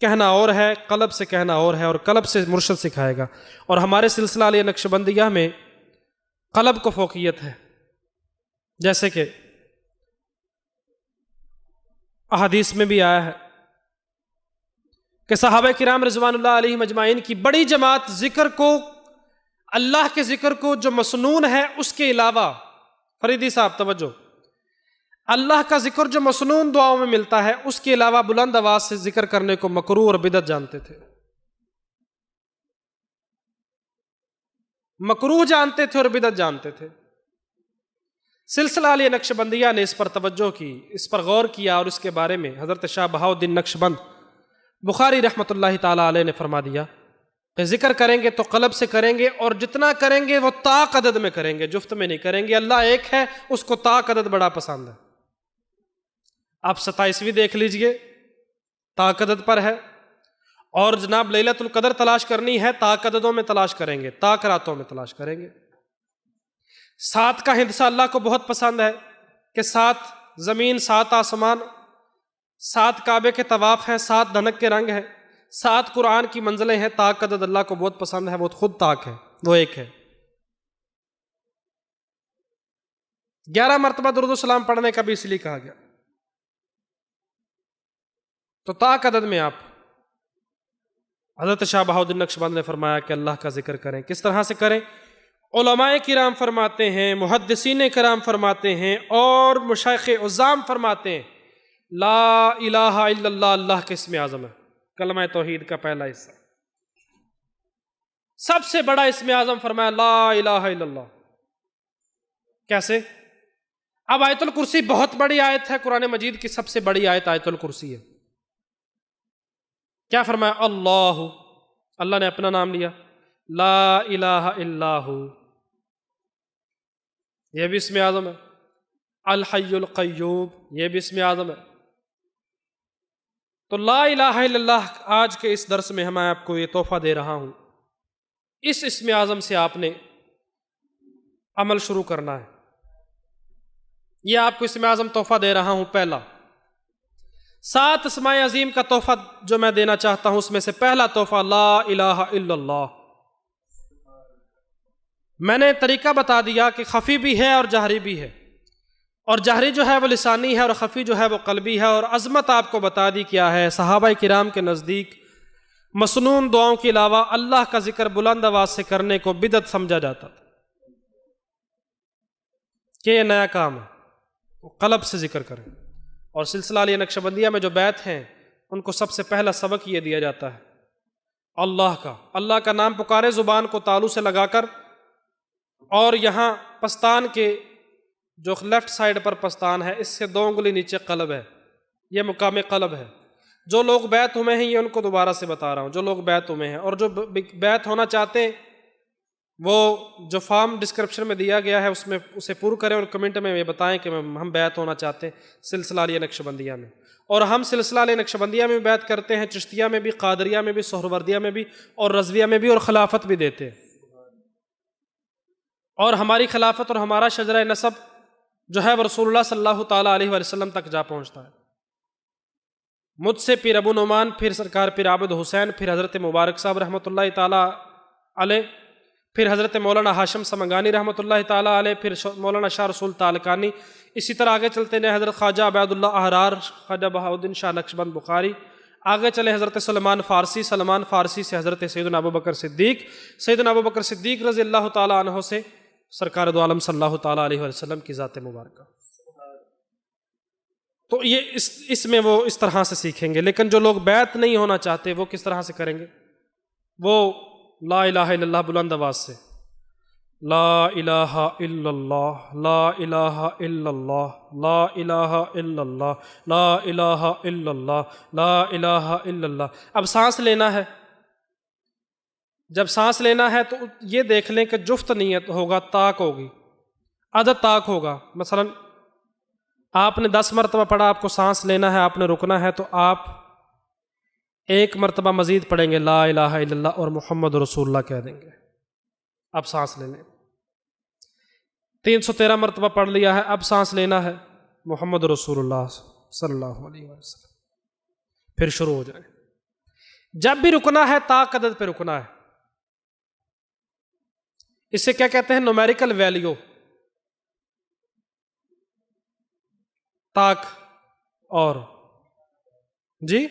کہنا اور ہے، قلب سے کہنا اور ہے، اور قلب سے مرشد سکھائے گا۔ اور ہمارے سلسلہ علیہ نقشبندیہ میں قلب کو فوقیت ہے، جیسے کہ احادیث میں بھی آیا ہے کہ صحابہ کرام رضوان اللہ علیہم اجمعین کی بڑی جماعت ذکر کو، اللہ کے ذکر کو جو مسنون ہے اس کے علاوہ، فریدی صاحب توجہ، اللہ کا ذکر جو مسنون دعاؤں میں ملتا ہے اس کے علاوہ بلند آواز سے ذکر کرنے کو مکروہ اور بدعت جانتے تھے، مکروہ جانتے تھے اور بدعت جانتے تھے۔ سلسلہ علیہ نقشبندیہ نے اس پر توجہ کی، اس پر غور کیا، اور اس کے بارے میں حضرت شاہ بہاؤ الدین نقشبند بخاری رحمۃ اللہ تعالیٰ علیہ نے فرما دیا کہ ذکر کریں گے تو قلب سے کریں گے، اور جتنا کریں گے وہ طاق عدد میں کریں گے، جفت میں نہیں کریں گے۔ اللہ ایک ہے، اس کو طاق عدد بڑا پسند ہے۔ آپ 27ویں دیکھ لیجئے، طاق عدد پر ہے، اور جناب لیلۃ القدر تلاش کرنی ہے، طاق عددوں میں تلاش کریں گے، طاق راتوں میں تلاش کریں گے۔ 7 کا ہندسہ اللہ کو بہت پسند ہے کہ 7 زمین، 7 آسمان، 7 کعبے کے طواف ہیں، 7 دھنک کے رنگ ہیں، 7 قرآن کی منزلیں ہیں۔ طاق عدد اللہ کو بہت پسند ہے، وہ خود طاق ہے، وہ ایک ہے۔ 11 مرتبہ درود و سلام پڑھنے کا بھی اس لیے کہا گیا۔ تو طاق عدد میں آپ، حضرت شاہ بہاؤ الدین نقشبند نے فرمایا کہ اللہ کا ذکر کریں۔ کس طرح سے کریں؟ علماء کرام فرماتے ہیں، محدثین کرام فرماتے ہیں، اور مشائخ عظام فرماتے ہیں لا الہ الا اللہ اللہ کے اسم اعظم ہے، کلمہ توحید کا پہلا حصہ، سب سے بڑا اسم اعظم فرمایا لا الہ الا اللہ۔ کیسے؟ اب آیت الکرسی بہت بڑی آیت ہے، قرآن مجید کی سب سے بڑی آیت آیت الکرسی ہے۔ کیا فرمایا؟ اللہ، اللہ نے اپنا نام لیا، لا الہ الا ہو، یہ بھی اسم اعظم ہے۔ الحی القیوم، یہ بھی اسم اعظم ہے۔ تو لا الہ الا اللہ آج کے اس درس میں میں آپ کو یہ تحفہ دے رہا ہوں، اس اسم اعظم سے آپ نے عمل شروع کرنا ہے۔ یہ آپ کو اسم اعظم تحفہ دے رہا ہوں پہلا۔ 7 اسماء عظیم کا تحفہ جو میں دینا چاہتا ہوں، اس میں سے پہلا تحفہ لا الہ الا اللہ۔ میں نے طریقہ بتا دیا کہ خفی بھی ہے اور جہری بھی ہے، اور جہری جو ہے وہ لسانی ہے، اور خفی جو ہے وہ قلبی ہے۔ اور عظمت آپ کو بتا دی کیا ہے۔ صحابہ کرام کے نزدیک مسنون دعاؤں کے علاوہ اللہ کا ذکر بلند آواز سے کرنے کو بدعت سمجھا جاتا تھا کہ یہ نیا کام ہے، وہ قلب سے ذکر کریں۔ اور سلسلہ علیہ نقشبندیہ میں جو بیت ہیں ان کو سب سے پہلا سبق یہ دیا جاتا ہے اللہ کا نام پکارے زبان کو تالو سے لگا کر، اور یہاں پستان کے جو لیفٹ سائڈ پر پستان ہے اس سے 2 انگلی نیچے قلب ہے، یہ مقام قلب ہے۔ جو لوگ بیت ہوئے ہیں یہ ان کو دوبارہ سے بتا رہا ہوں، جو لوگ بیت ہوئے ہیں، اور جو بیت ہونا چاہتے ہیں وہ جو فارم ڈسکرپشن میں دیا گیا ہے اس میں اسے پور کریں، اور کمنٹ میں یہ بتائیں کہ ہم بیت ہونا چاہتے ہیں سلسلہ علیہ نقشبندیہ میں۔ اور ہم سلسلہ علیہ نقشبندیہ میں بیت کرتے ہیں، چشتیہ میں بھی، قادریہ میں بھی، سہروردیہ میں بھی، اور رضویہ میں بھی، اور خلافت بھی دیتے ہیں۔ اور ہماری خلافت اور ہمارا شجرہ نسب جو ہے وہ رسول اللہ صلی اللہ تعالیٰ علیہ وسلم تک جا پہنچتا ہے۔ مجھ سے پیر ابو نعمان، پھر سرکار پیر عابد حسین، پھر حضرت مبارک صاحب رحمۃ اللہ تعالیٰ علیہ، پھر حضرت مولانا ہاشم سمنگانی رحمۃ اللہ تعالیٰ علیہ، پھر مولانا شاہ رسول تالکانی، اسی طرح آگے چلتے ہیں حضرت خواجہ عبید اللہ احرار، خواجہ بہاؤالدین شاہ نقشبند بخاری، آگے چلے حضرت سلمان فارسی سے حضرت سیدنا ابوبکر صدیق رضی اللہ تعالیٰ عنہ سے سرکار دو عالم صلی اللہ تعالیٰ علیہ وسلم کی ذات مبارکہ۔ تو یہ اس میں وہ اس طرح سے سیکھیں گے، لیکن جو لوگ بیعت نہیں ہونا چاہتے وہ کس طرح سے کریں گے؟ وہ لا الہ الا اللہ بلند آواز سے لا الہ الا اللہ، لا الہ الا اللہ، لا الہ الا اللہ، لا الہ الا اللہ، لا الہ الا اللہ۔ اب سانس لینا ہے، جب سانس لینا ہے تو یہ دیکھ لیں کہ جفت نیت ہوگا، طاق ہوگی، عدد طاق ہوگا۔ مثلا آپ نے 10 مرتبہ پڑھا، آپ کو سانس لینا ہے، آپ نے رکنا ہے، تو آپ 1 مرتبہ مزید پڑھیں گے لا الہ الا اللہ اور محمد رسول اللہ کہہ دیں گے، اب سانس لے لیں۔ 313 مرتبہ پڑھ لیا ہے، اب سانس لینا ہے، محمد رسول اللہ صلی اللہ علیہ وسلم، پھر شروع ہو جائیں۔ جب بھی رکنا ہے طاق عدد پہ رکنا ہے، اسے کیا کہتے ہیں؟ نومیریکل ویلیو، طاق اور جی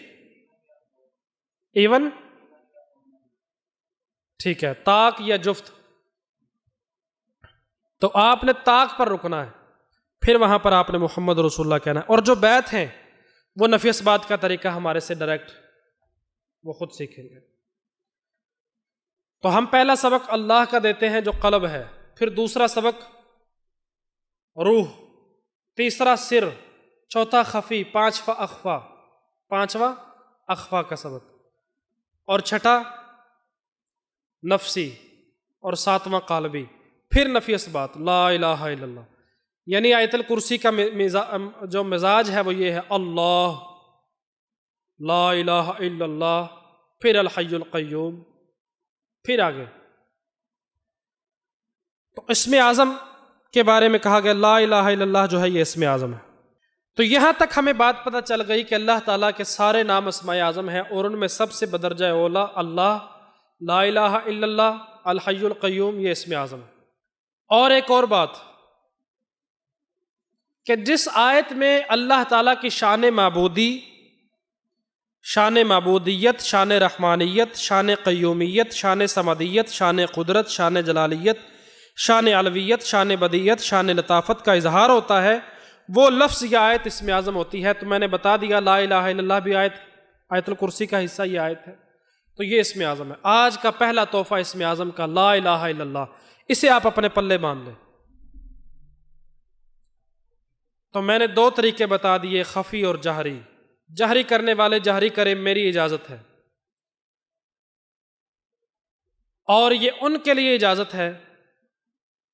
ایون، ٹھیک ہے، طاق یا جفت، تو آپ نے طاق پر رکنا ہے، پھر وہاں پر آپ نے محمد رسول اللہ کہنا ہے۔ اور جو بیعت ہیں وہ نفی اثبات کا طریقہ ہمارے سے ڈائریکٹ وہ خود سیکھیں گے۔ تو ہم پہلا سبق اللہ کا دیتے ہیں جو قلب ہے، پھر دوسرا سبق روح، تیسرا سر، چوتھا خفی، پانچواں اخفا کا سبق، اور چھٹا نفسی، اور 7واں قالبی، پھر نفی اثبات لا الہ الا اللہ۔ یعنی آیت الکرسی کا جو مزاج ہے وہ یہ ہے اللہ، لا الہ الا اللہ، پھر الحی القیوم، پھر آگے۔ تو اسم اعظم کے بارے میں کہا گیا لا الہ الا اللہ جو ہے یہ اسم اعظم ہے۔ تو یہاں تک ہمیں بات پتہ چل گئی کہ اللہ تعالیٰ کے سارے نام اسماء اعظم ہیں، اور ان میں سب سے بدرجہ اولا اللہ، لا الہ الا اللہ، الحی القیوم، یہ اسم اعظم ہے۔ اور ایک اور بات کہ جس آیت میں اللہ تعالیٰ کی شان معبودی، شان معبودیت، شان رحمانیت، شان قیومیت، شان صمدیت، شان قدرت، شان جلالیت، شان علویت، شان بدیت، شان لطافت کا اظہار ہوتا ہے، وہ لفظ یا آیت اسم اعظم ہوتی ہے۔ تو میں نے بتا دیا لا الہ الا اللہ بھی آیت الکرسی کا حصہ یہ آیت ہے، تو یہ اسم اعظم ہے۔ آج کا پہلا تحفہ اسم اعظم کا لا الہ الا اللہ، اسے آپ اپنے پلے باندھ لیں۔ تو میں نے 2 طریقے بتا دیے، خفی اور جہری۔ جہری کرنے والے جہری کریں، میری اجازت ہے، اور یہ ان کے لیے اجازت ہے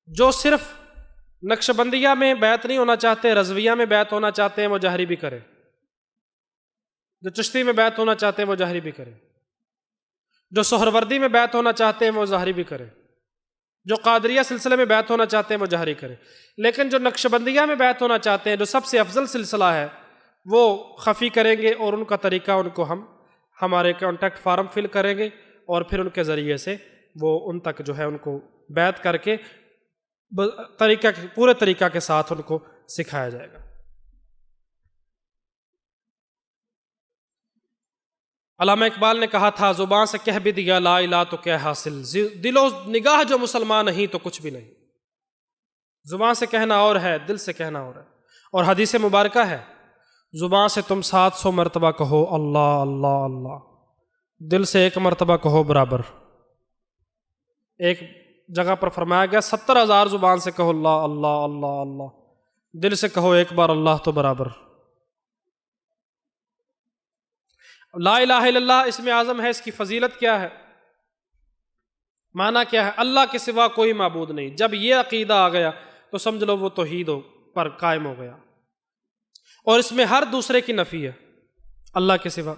جو صرف نقشبندیہ میں بیعت نہیں ہونا چاہتے، رضویہ میں بیعت ہونا چاہتے ہیں، وہ جہری بھی کریں۔ جو چشتی میں بیعت ہونا چاہتے ہیں وہ جہری بھی کریں، جو سہروردی میں بیعت ہونا چاہتے ہیں وہ جہری بھی کریں، جو قادریہ سلسلے میں بیعت ہونا چاہتے ہیں وہ جہری کریں۔ لیکن جو نقشبندیہ میں بیعت ہونا چاہتے ہیں، جو سب سے افضل سلسلہ ہے، وہ خفی کریں گے، اور ان کا طریقہ ان کو ہم ہمارے کانٹیکٹ فارم فل کریں گے، اور پھر ان کے ذریعے سے وہ ان تک جو ہے ان کو بیعت کر کے پورے طریقہ کے ساتھ ان کو سکھایا جائے گا۔ علامہ اقبال نے کہا تھا زبان سے کہہ بھی دیا لا الہ تو کیا حاصل، دل و نگاہ جو مسلمان نہیں تو کچھ بھی نہیں۔ زبان سے کہنا اور ہے، دل سے کہنا اور ہے۔ اور حدیث مبارکہ ہے زبان سے تم 700 مرتبہ کہو اللہ اللہ اللہ، دل سے 1 مرتبہ کہو برابر۔ ایک جگہ پر فرمایا گیا 70,000 زبان سے کہو اللہ اللہ اللہ اللہ، دل سے کہو ایک بار اللہ تو برابر۔ لا الہ الا اللہ اسم اعظم ہے، اس کی فضیلت کیا ہے، معنی کیا ہے؟ اللہ کے سوا کوئی معبود نہیں۔ جب یہ عقیدہ آ گیا تو سمجھ لو وہ توحید پر قائم ہو گیا، اور اس میں ہر دوسرے کی نفی ہے، اللہ کے سوا۔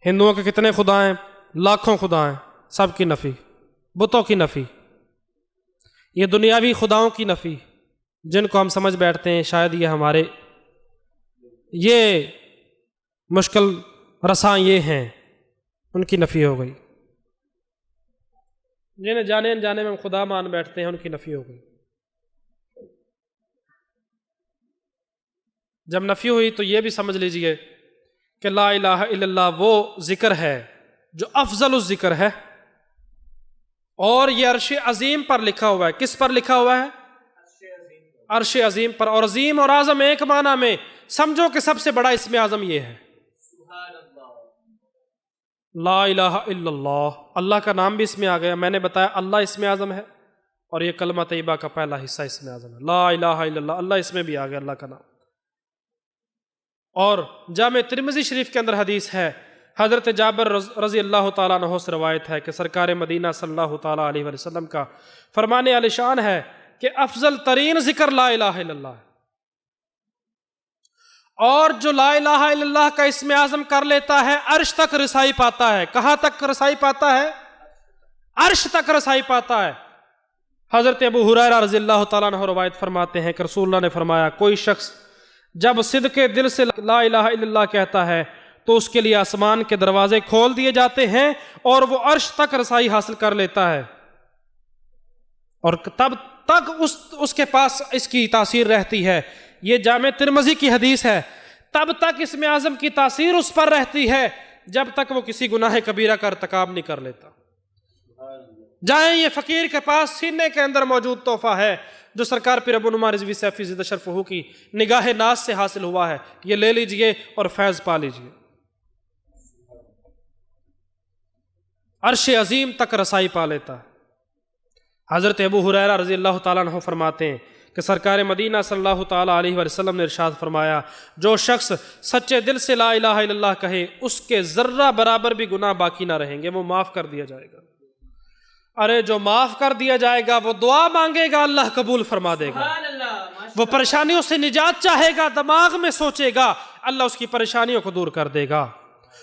ہندوؤں کے کتنے خدا ہیں؟ لاکھوں خدا ہیں، سب کی نفی، بتوں کی نفی، یہ دنیاوی خداؤں کی نفی، جن کو ہم سمجھ بیٹھتے ہیں شاید یہ ہمارے یہ مشکل رساں یہ ہیں، ان کی نفی ہو گئی۔ جنہیں جانے انجانے میں ہم خدا مان بیٹھتے ہیں، ان کی نفی ہو گئی۔ جب نفی ہوئی تو یہ بھی سمجھ لیجئے کہ لا الہ الا اللہ وہ ذکر ہے جو افضل الذکر ہے، اور یہ عرش عظیم پر لکھا ہوا ہے۔ کس پر لکھا ہوا ہے؟ عرش عظیم پر۔ اور عظیم اور اعظم ایک معنی میں سمجھو کہ سب سے بڑا اسم اعظم یہ ہے، لا الہ الا اللہ۔ اللہ کا نام بھی اس میں آ گیا، میں نے بتایا اللہ اسم اعظم ہے، اور یہ کلمہ طیبہ کا پہلا حصہ اسم اعظم ہے، لا الہ الا اللہ۔ اللہ اس میں بھی آ گیا، اللہ کا نام۔ اور جامع ترمذی شریف کے اندر حدیث ہے، حضرت جابر رضی اللہ تعالیٰ عنہ سے روایت ہے کہ سرکار مدینہ صلی اللہ تعالیٰ علیہ وسلم کا فرمان عالی شان ہے کہ افضل ترین ذکر لا الہ الا اللہ ہے، اور جو لا الہ الا اللہ کا اسم اعظم کر لیتا ہے عرش تک رسائی پاتا ہے۔ کہاں تک رسائی پاتا ہے؟ عرش تک رسائی پاتا ہے۔ حضرت ابو ہریرہ رضی اللہ تعالیٰ عنہ روایت فرماتے ہیں کہ رسول اللہ نے فرمایا، کوئی شخص جب صدق دل سے لا الہ الا اللہ کہتا ہے تو اس کے لیے آسمان کے دروازے کھول دیے جاتے ہیں اور وہ عرش تک رسائی حاصل کر لیتا ہے، اور تب تک اس کے پاس اس کی تاثیر رہتی ہے۔ یہ جامع ترمذی کی حدیث ہے، تب تک اسم اعظم کی تاثیر اس پر رہتی ہے جب تک وہ کسی گناہ کبیرہ کا ارتکاب نہیں کر لیتا۔ جائیں یہ فقیر کے پاس سینے کے اندر موجود تحفہ ہے جو سرکار پیر ابو نعمان رضوی سیفی زدہ شرفہ کی نگاہ ناز سے حاصل ہوا ہے، یہ لے لیجئے اور فیض پا لیجئے۔ عرش عظیم تک رسائی پا لیتا ہے۔ حضرت ابو ہریرہ رضی اللہ تعالیٰ عنہ فرماتے ہیں کہ سرکار مدینہ صلی اللہ تعالیٰ علیہ وسلم نے ارشاد فرمایا، جو شخص سچے دل سے لا الہ الا اللہ کہے اس کے ذرہ برابر بھی گناہ باقی نہ رہیں گے، وہ معاف کر دیا جائے گا۔ ارے جو معاف کر دیا جائے گا وہ دعا مانگے گا، اللہ قبول فرما دے گا۔ وہ پریشانیوں سے نجات چاہے گا، دماغ میں سوچے گا، اللہ اس کی پریشانیوں کو دور کر دے گا۔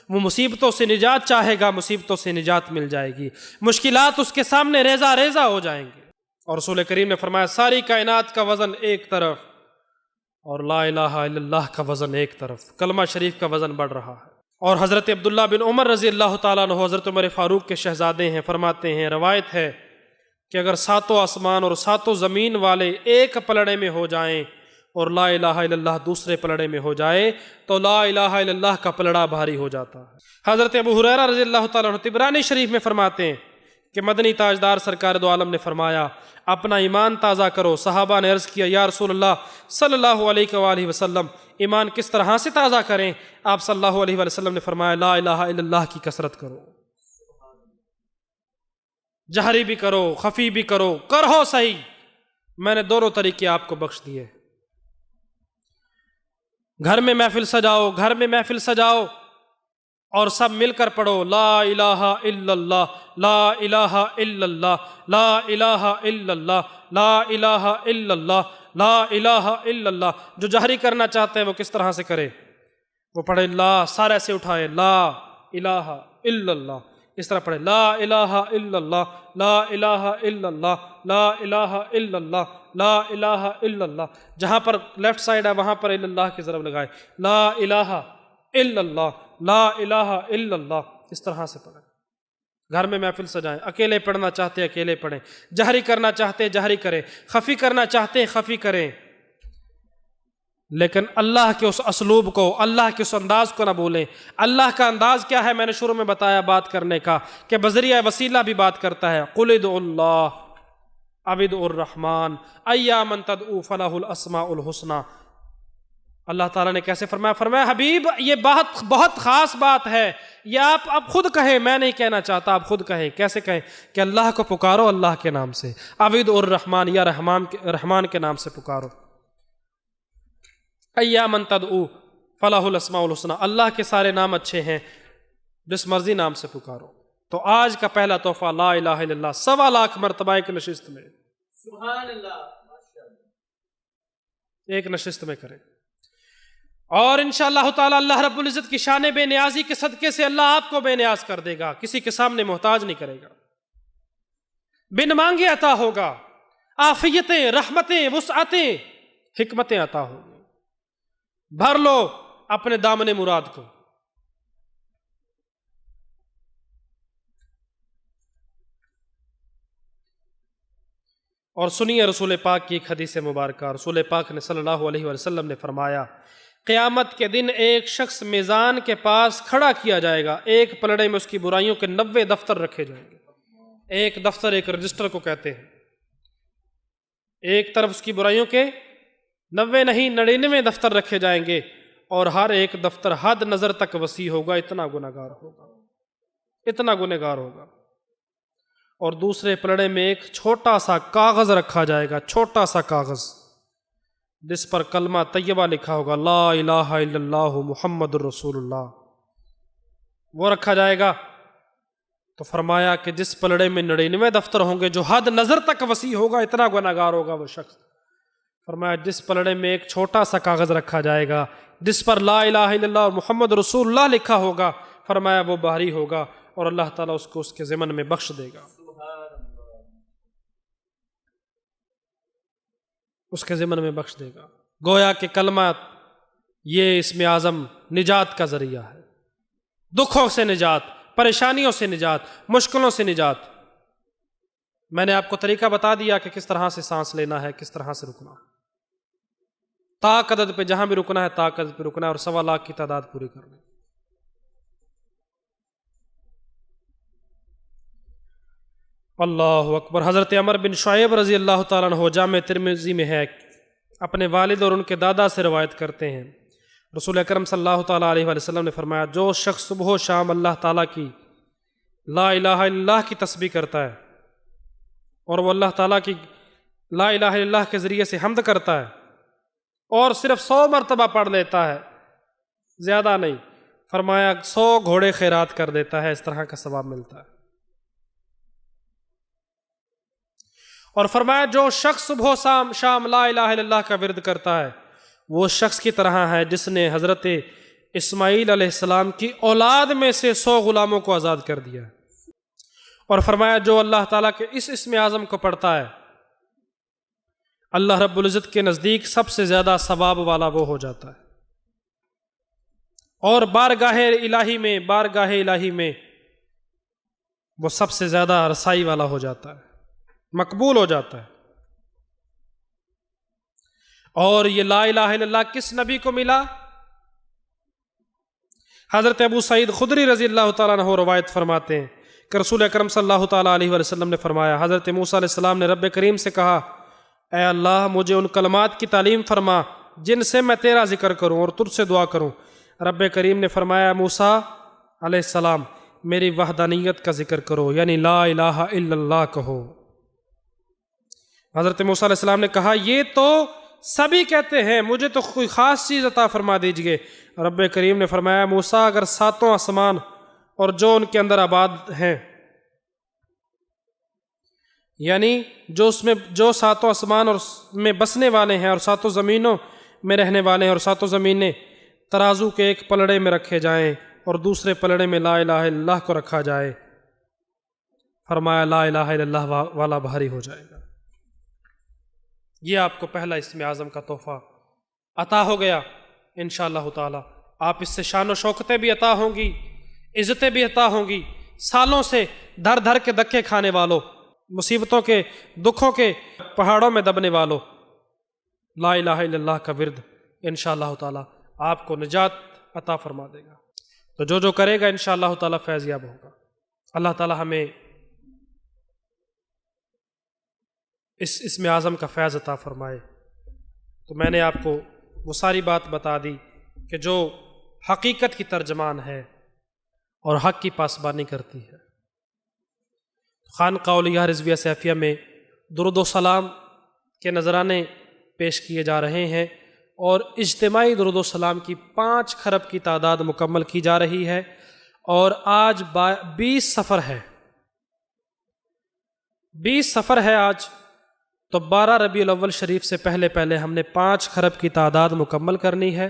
وہ مصیبتوں سے نجات چاہے گا، مصیبتوں سے نجات مل جائے گی، مشکلات اس کے سامنے ریزہ ریزہ ہو جائیں گے۔ اور رسول کریم نے فرمایا، ساری کائنات کا وزن ایک طرف اور لا الہ الا اللہ کا وزن ایک طرف، کلمہ شریف کا وزن بڑھ رہا ہے۔ اور حضرت عبداللہ بن عمر رضی اللہ تعالیٰ عنہ حضرت عمر فاروق کے شہزادے ہیں، فرماتے ہیں، روایت ہے کہ اگر ساتوں آسمان اور ساتوں زمین والے ایک پلڑے میں ہو جائیں اور لا الہ الا اللہ دوسرے پلڑے میں ہو جائے تو لا الہ الا اللہ کا پلڑا بھاری ہو جاتا ہے۔ حضرت ابو ہریرہ رضی اللہ تعالیٰ عنہ طبرانی شریف میں فرماتے ہیں کہ مدنی تاجدار سرکار دو عالم نے فرمایا، اپنا ایمان تازہ کرو۔ صحابہ نے عرض کیا، یا رسول اللہ صلی اللہ علیہ وآلہ وسلم، ایمان کس طرح سے تازہ کریں؟ آپ صلی اللہ علیہ وسلم نے فرمایا، لا الہ الا اللہ کی کثرت کرو، جہری بھی کرو خفی بھی کرو، کرو صحیح، میں نے دونوں طریقے آپ کو بخش دیے۔ گھر میں محفل سجاؤ، گھر میں محفل سجاؤ اور سب مل کر پڑھو، لا الہ الا اللہ، لا الہ الا اللہ، لا الہ الا اللہ، لا الہ الا اللہ، لا الہ الا اللہ۔ جو جہری کرنا چاہتے ہیں وہ کس طرح سے کرے؟ وہ پڑھے لا، سارے سے اٹھائے، لا الہ الا اللہ، اس طرح پڑھے، لا الہ الا اللہ، لا الہ الا اللہ، لا الہ الا اللہ، لا الہ الا اللہ۔ جہاں پر لیفٹ سائڈ ہے وہاں پر الا اللہ کی ضرب لگائے، لا الہ الا اللہ، لا الہ الا اللہ، اس طرح سے پڑھیں۔ گھر میں محفل سجائیں، اکیلے پڑھنا چاہتے ہیں اکیلے پڑھیں، جہری کرنا چاہتے ہیں جہری کریں، خفی کرنا چاہتے ہیں خفی کریں، لیکن اللہ کے اس اسلوب کو، اللہ کے اس انداز کو نہ بھولیں۔ اللہ کا انداز کیا ہے؟ میں نے شروع میں بتایا بات کرنے کا کہ بذریعہ وسیلہ بھی بات کرتا ہے، قل ادعوا اللہ او ادعوا الرحمن ایاما تدعوا فلہ الاسماء الحسنی۔ اللہ تعالیٰ نے کیسے فرمایا؟ فرمایا حبیب یہ بہت خاص بات ہے، یہ آپ اب خود کہیں، میں نہیں کہنا چاہتا، آپ خود کہیں۔ کیسے کہیں؟ کہ اللہ کو پکارو اللہ کے نام سے، او ادعوا الرحمن، یا رحمان کے نام سے پکارو، ایاما تدعوا فلہ الاسماء الحسنی، اللہ کے سارے نام اچھے ہیں، جس مرضی نام سے پکارو۔ تو آج کا پہلا تحفہ لا الہ الا اللہ، 1.25 لاکھ مرتبہ ایک نشست میں، سبحان اللہ، ایک نشست میں کریں، اور انشاءاللہ تعالی اللہ رب العزت کی شان بے نیازی کے صدقے سے اللہ آپ کو بے نیاز کر دے گا، کسی کے سامنے محتاج نہیں کرے گا، بن مانگے عطا ہوگا، عافیتیں، رحمتیں، وسعتیں، حکمتیں عطا ہوں گی۔ بھر لو اپنے دامن مراد کو۔ اور سنیے رسول پاک کی ایک حدیث مبارکہ، رسول پاک نے صلی اللہ علیہ وسلم نے فرمایا، قیامت کے دن ایک شخص میزان کے پاس کھڑا کیا جائے گا، ایک پلڑے میں اس کی برائیوں کے 90 دفتر رکھے جائیں گے۔ ایک دفتر، ایک رجسٹر کو کہتے ہیں۔ ایک طرف اس کی برائیوں کے 90 نہیں 99 دفتر رکھے جائیں گے، اور ہر ایک دفتر حد نظر تک وسیع ہوگا، اتنا گنہگار ہوگا، اتنا گنہگار ہوگا۔ اور دوسرے پلڑے میں ایک چھوٹا سا کاغذ رکھا جائے گا، چھوٹا سا کاغذ جس پر کلمہ طیبہ لکھا ہوگا، لا الہ الا اللہ محمد الرسول اللہ، وہ رکھا جائے گا۔ تو فرمایا کہ جس پلڑے میں 99 دفتر ہوں گے جو حد نظر تک وسیع ہوگا، اتنا گنہگار ہوگا وہ شخص۔ فرمایا جس پلڑے میں ایک چھوٹا سا کاغذ رکھا جائے گا جس پر لا الہ الا اللہ محمد رسول اللہ لکھا ہوگا، فرمایا وہ بھاری ہوگا اور اللہ تعالیٰ اس کو اس کے ضمن میں بخش دے گا، اس کے ضمن میں بخش دے گا۔ گویا کہ کلمہ یہ اسم اعظم نجات کا ذریعہ ہے، دکھوں سے نجات، پریشانیوں سے نجات، مشکلوں سے نجات۔ میں نے آپ کو طریقہ بتا دیا کہ کس طرح سے سانس لینا ہے، کس طرح سے رکنا ہے، طاق عدد پہ جہاں بھی رکنا ہے طاق عدد پہ رکنا ہے، اور 1.25 لاکھ کی تعداد پوری کرنی۔ اللہ اکبر۔ حضرت عمر بن شعیب رضی اللہ تعالیٰ عنہ جامع ترمذی میں ہے، اپنے والد اور ان کے دادا سے روایت کرتے ہیں، رسول اکرم صلی اللہ تعالیٰ علیہ وسلم نے فرمایا، جو شخص صبح و شام اللہ تعالیٰ کی لا الہ الا اللہ کی تسبیح کرتا ہے، اور وہ اللہ تعالیٰ کی لا الہ الا اللہ کے ذریعے سے حمد کرتا ہے، اور صرف 100 مرتبہ پڑھ لیتا ہے، زیادہ نہیں، فرمایا 100 گھوڑے خیرات کر دیتا ہے، اس طرح کا ثواب ملتا ہے۔ اور فرمایا جو شخص صبح و شام لا الہ الا اللہ کا ورد کرتا ہے، وہ شخص کی طرح ہے جس نے حضرت اسماعیل علیہ السلام کی اولاد میں سے 100 غلاموں کو آزاد کر دیا ہے۔ اور فرمایا جو اللہ تعالیٰ کے اس اسم اعظم کو پڑھتا ہے، اللہ رب العزت کے نزدیک سب سے زیادہ ثواب والا وہ ہو جاتا ہے، اور بارگاہ الہی میں وہ سب سے زیادہ رسائی والا ہو جاتا ہے، مقبول ہو جاتا ہے۔ اور یہ لا الہ الا اللہ کس نبی کو ملا؟ حضرت ابو سعید خدری رضی اللہ تعالیٰ عنہ روایت فرماتے ہیں کہ رسول اکرم صلی اللہ تعالیٰ علیہ وسلم نے فرمایا، حضرت موسیٰ علیہ السلام نے رب کریم سے کہا، اے اللہ مجھے ان کلمات کی تعلیم فرما جن سے میں تیرا ذکر کروں اور تجھ سے دعا کروں۔ رب کریم نے فرمایا، موسیٰ علیہ السلام میری وحدانیت کا ذکر کرو، یعنی لا الہ الا اللہ کہو۔ حضرت موسیٰ علیہ السلام نے کہا، یہ تو سبھی کہتے ہیں، مجھے تو کوئی خاص چیز عطا فرما دیجئے۔ رب کریم نے فرمایا، موسیٰ اگر 7 آسمان اور جو ان کے اندر آباد ہیں، یعنی جو 7 آسمان اور میں بسنے والے ہیں اور 7 زمینوں میں رہنے والے ہیں، اور 7 زمینیں ترازو کے ایک پلڑے میں رکھے جائیں اور دوسرے پلڑے میں لا الہ الا اللہ کو رکھا جائے، فرمایا لا الہ الا اللہ والا بھاری ہو جائے گا۔ یہ آپ کو پہلا اسم اعظم کا تحفہ عطا ہو گیا انشاءاللہ تعالی۔ آپ اس سے شان و شوکتیں بھی عطا ہوں گی، عزتیں بھی عطا ہوں گی، سالوں سے دھر دھر کے دھکے کھانے والوں، مصیبتوں کے دکھوں کے پہاڑوں میں دبنے والوں، لا الہ الا اللہ کا ورد انشاءاللہ تعالی آپ کو نجات عطا فرما دے گا۔ تو جو کرے گا انشاءاللہ تعالی فیض یاب ہوگا۔ اللہ تعالی ہمیں اس اسم اعظم کا فیض عطا فرمائے۔ تو میں نے آپ کو وہ ساری بات بتا دی کہ جو حقیقت کی ترجمان ہے اور حق کی پاسبانی کرتی ہے۔ خانقاہ اولیاء رضویہ سیفیہ میں درود و سلام کے نذرانے پیش کیے جا رہے ہیں، اور اجتماعی درود و سلام کی 5 خرب کی تعداد مکمل کی جا رہی ہے، اور آج 20 سفر ہے، 20 سفر ہے آج، تو 12 ربیع الاول شریف سے پہلے ہم نے 5 خرب کی تعداد مکمل کرنی ہے،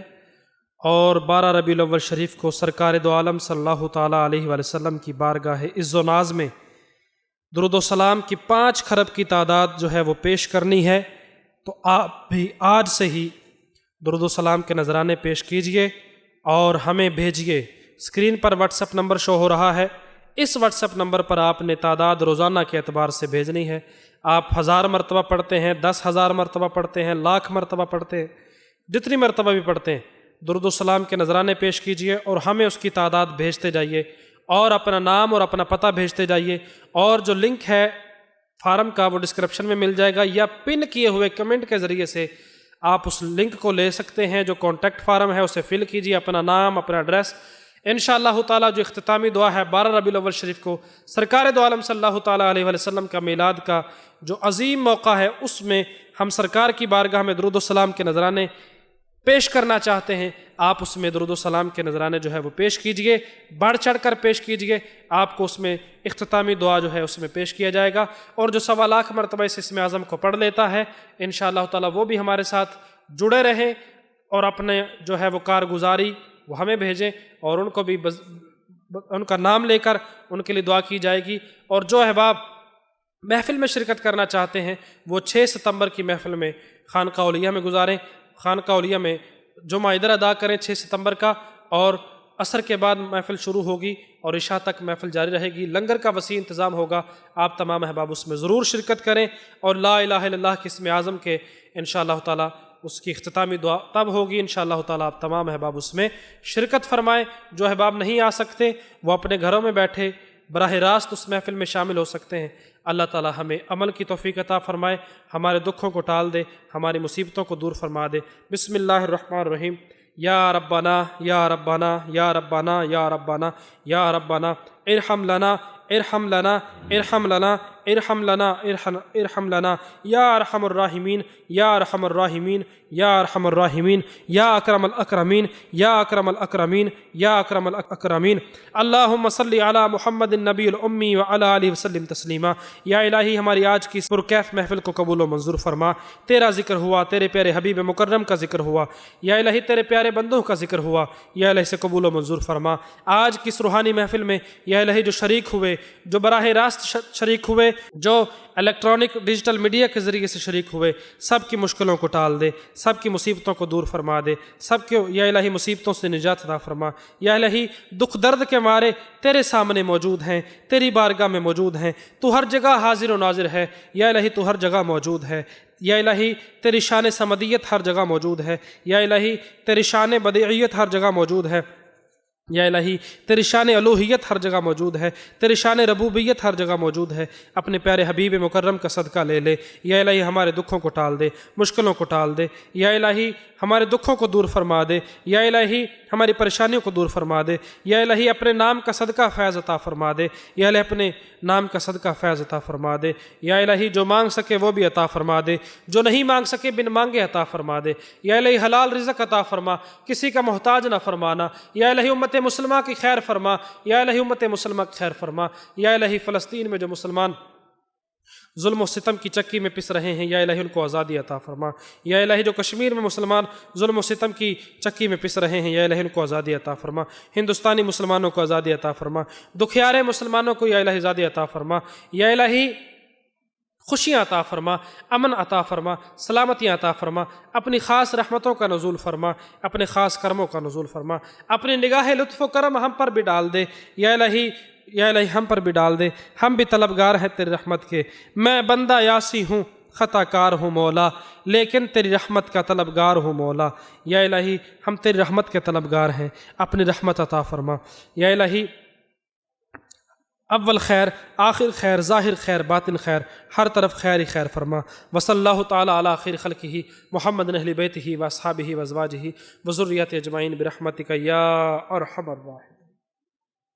اور 12 ربیع الاول شریف کو سرکار دو عالم صلی اللہ تعالیٰ علیہ وسلم کی بارگاہ عز و ناز میں درود و سلام کی 5 خرب کی تعداد جو ہے وہ پیش کرنی ہے۔ تو آپ بھی آج سے ہی درود و سلام کے نذرانے پیش کیجئے، اور ہمیں بھیجیے۔ اسکرین پر واٹس ایپ نمبر شو ہو رہا ہے، اس واٹس ایپ نمبر پر آپ نے تعداد روزانہ کے اعتبار سے بھیجنی ہے۔ آپ 1000 مرتبہ پڑھتے ہیں، 10,000 مرتبہ پڑھتے ہیں، لاکھ مرتبہ پڑھتے ہیں، جتنی مرتبہ بھی پڑھتے ہیں، درود و سلام کے نذرانے پیش کیجئے اور ہمیں اس کی تعداد بھیجتے جائیے، اور اپنا نام اور اپنا پتہ بھیجتے جائیے۔ اور جو لنک ہے فارم کا وہ ڈسکرپشن میں مل جائے گا، یا پن کیے ہوئے کمنٹ کے ذریعے سے آپ اس لنک کو لے سکتے ہیں۔ جو کانٹیکٹ فارم ہے اسے فل کیجئے، اپنا نام، اپنا ایڈریس۔ انشاءاللہ تعالیٰ جو اختتامی دعا ہے 12 ربیع الاول شریف کو سرکار دو عالم صلی اللہ تعالیٰ علیہ وسلم کا میلاد کا جو عظیم موقع ہے، اس میں ہم سرکار کی بارگاہ میں درود و سلام کے نذرانے پیش کرنا چاہتے ہیں۔ آپ اس میں درود و سلام کے نذرانے جو ہے وہ پیش کیجئے، بڑھ چڑھ کر پیش کیجئے۔ آپ کو اس میں اختتامی دعا جو ہے اس میں پیش کیا جائے گا، اور جو 1.25 لاکھ مرتبہ اس اسم اعظم کو پڑھ لیتا ہے انشاءاللہ تعالیٰ وہ بھی ہمارے ساتھ جڑے رہیں، اور اپنے جو ہے وہ کارگزاری وہ ہمیں بھیجیں، اور ان کو بھی ان کا نام لے کر ان کے لیے دعا کی جائے گی۔ اور جو احباب محفل میں شرکت کرنا چاہتے ہیں وہ 6 ستمبر کی محفل میں خانقاہ اولیاء میں گزاریں۔ خانقاہ اولیاء میں جمعہ ادھر ادا کریں 6 ستمبر کا، اور عصر کے بعد محفل شروع ہوگی اور عشاء تک محفل جاری رہے گی۔ لنگر کا وسیع انتظام ہوگا، آپ تمام احباب اس میں ضرور شرکت کریں، اور لا الہ الا اللہ کے اسم اعظم کے انشاءاللہ تعالیٰ اس کی اختتامی دعا تب ہوگی انشاءاللہ تعالیٰ۔ آپ تمام احباب اس میں شرکت فرمائیں۔ جو احباب نہیں آ سکتے وہ اپنے گھروں میں بیٹھے براہ راست اس محفل میں شامل ہو سکتے ہیں۔ اللہ تعالیٰ ہمیں عمل کی توفیق عطا فرمائے، ہمارے دکھوں کو ٹال دے، ہماری مصیبتوں کو دور فرما دے۔ بسم اللہ الرحمن الرحیم۔ یا ربنا یا ربنا یا ربنا یا ربنا یا ربنا ارحم لنا ارحم لنا ارحم لنا ارحم لنا ارحم لنا یا ارحم الراحمین یا ارحم الراحمین یا ارحم الراحمین یا اکرم الاکرمین یا اکرم الاکرمین یا اکرم الاکرمین۔ اللہم صلی علی محمد النبی الامی وعلی آلہ وسلم تسلیما۔ یا الہی ہماری آج کی پرکیف محفل کو قبول و منظور فرما۔ تیرا ذکر ہوا، تیرے پیارے حبیب مکرم کا ذکر ہوا، یا الہی تیرے پیارے بندوں کا ذکر ہوا، یا الہی سے قبول و منظور فرما۔ آج کی اس روحانی محفل میں یا الہی جو شریک ہوئے، جو براہ راست شریک ہوئے، جو الیکٹرانک ڈیجیٹل میڈیا کے ذریعے سے شریک ہوئے، سب کی مشکلوں کو ٹال دے، سب کی مصیبتوں کو دور فرما دے، سب کے یا الہی مصیبتوں سے نجات عطا فرما۔ یا الہی دکھ درد کے مارے تیرے سامنے موجود ہیں، تیری بارگاہ میں موجود ہیں، تو ہر جگہ حاضر و ناظر ہے۔ یا الہی تو ہر جگہ موجود ہے۔ یا الہی تیری شان صمدیت ہر جگہ موجود ہے۔ یا الہی تیری شان بدیعیت ہر جگہ موجود ہے۔ یا الہی تیری شان الوہیت ہر جگہ موجود ہے، تیری شان ربوبیت ہر جگہ موجود ہے۔ اپنے پیارے حبیب مکرم کا صدقہ لے لے۔ یا الہی ہمارے دکھوں کو ٹال دے، مشکلوں کو ٹال دے۔ یا الہی ہمارے دکھوں کو دور فرما دے۔ یا الہی ہماری پریشانیوں کو دور فرما دے۔ یا الہی اپنے نام کا صدقہ فیض عطا فرما دے۔ یا الہی اپنے نام کا صدقہ فیض عطا فرما دے۔ یا الہی جو مانگ سکے وہ بھی عطا فرما دے، جو نہیں مانگ سکے بن مانگے عطا فرما دے۔ یا الہی حلال رزق عطا فرما، کسی کا محتاج نہ فرمانا۔ یا الہی امت مسلمہ کی خیر فرما۔ یا الہی امت مسلمہ کی خیر فرما۔ یا الہی فلسطین میں جو مسلمان ظلم و ستم کی چکی میں پس رہے ہیں، یا الہی ان کو آزادی عطا فرما۔ یا الہی جو کشمیر میں مسلمان ظلم و ستم کی چکی میں پس رہے ہیں، یا الہی ان کو آزادی عطا فرما۔ ہندوستانی مسلمانوں کو آزادی عطا فرما، دکھیارے مسلمانوں کو یا الہی آزادی عطا فرما۔ یا الہی خوشیاں عطا فرما، امن عطا فرما، سلامتیاں عطا فرما، اپنی خاص رحمتوں کا نزول فرما، اپنے خاص کرموں کا نزول فرما، اپنی نگاہ لطف و کرم ہم پر بھی ڈال دے۔ یا الہی ہم پر بھی ڈال دے، ہم بھی طلبگار ہیں تیری رحمت کے۔ میں بندہ یاسی ہوں، خطا کار ہوں مولا، لیکن تیری رحمت کا طلبگار ہوں مولا۔ یا الہی ہم تیری رحمت کے طلبگار ہیں، اپنی رحمت عطا فرما۔ یا الہی اول خیر، آخر خیر، ظاہر خیر، باطن خیر، ہر طرف خیر ہی خیر فرما۔ وصلی اللہ تعالی علی خیر خلقہ محمد اہل بیتہ و اصحابہ و ازواجہ و ذریتہ اجمعین برحمتک یا ارحم الراحمین۔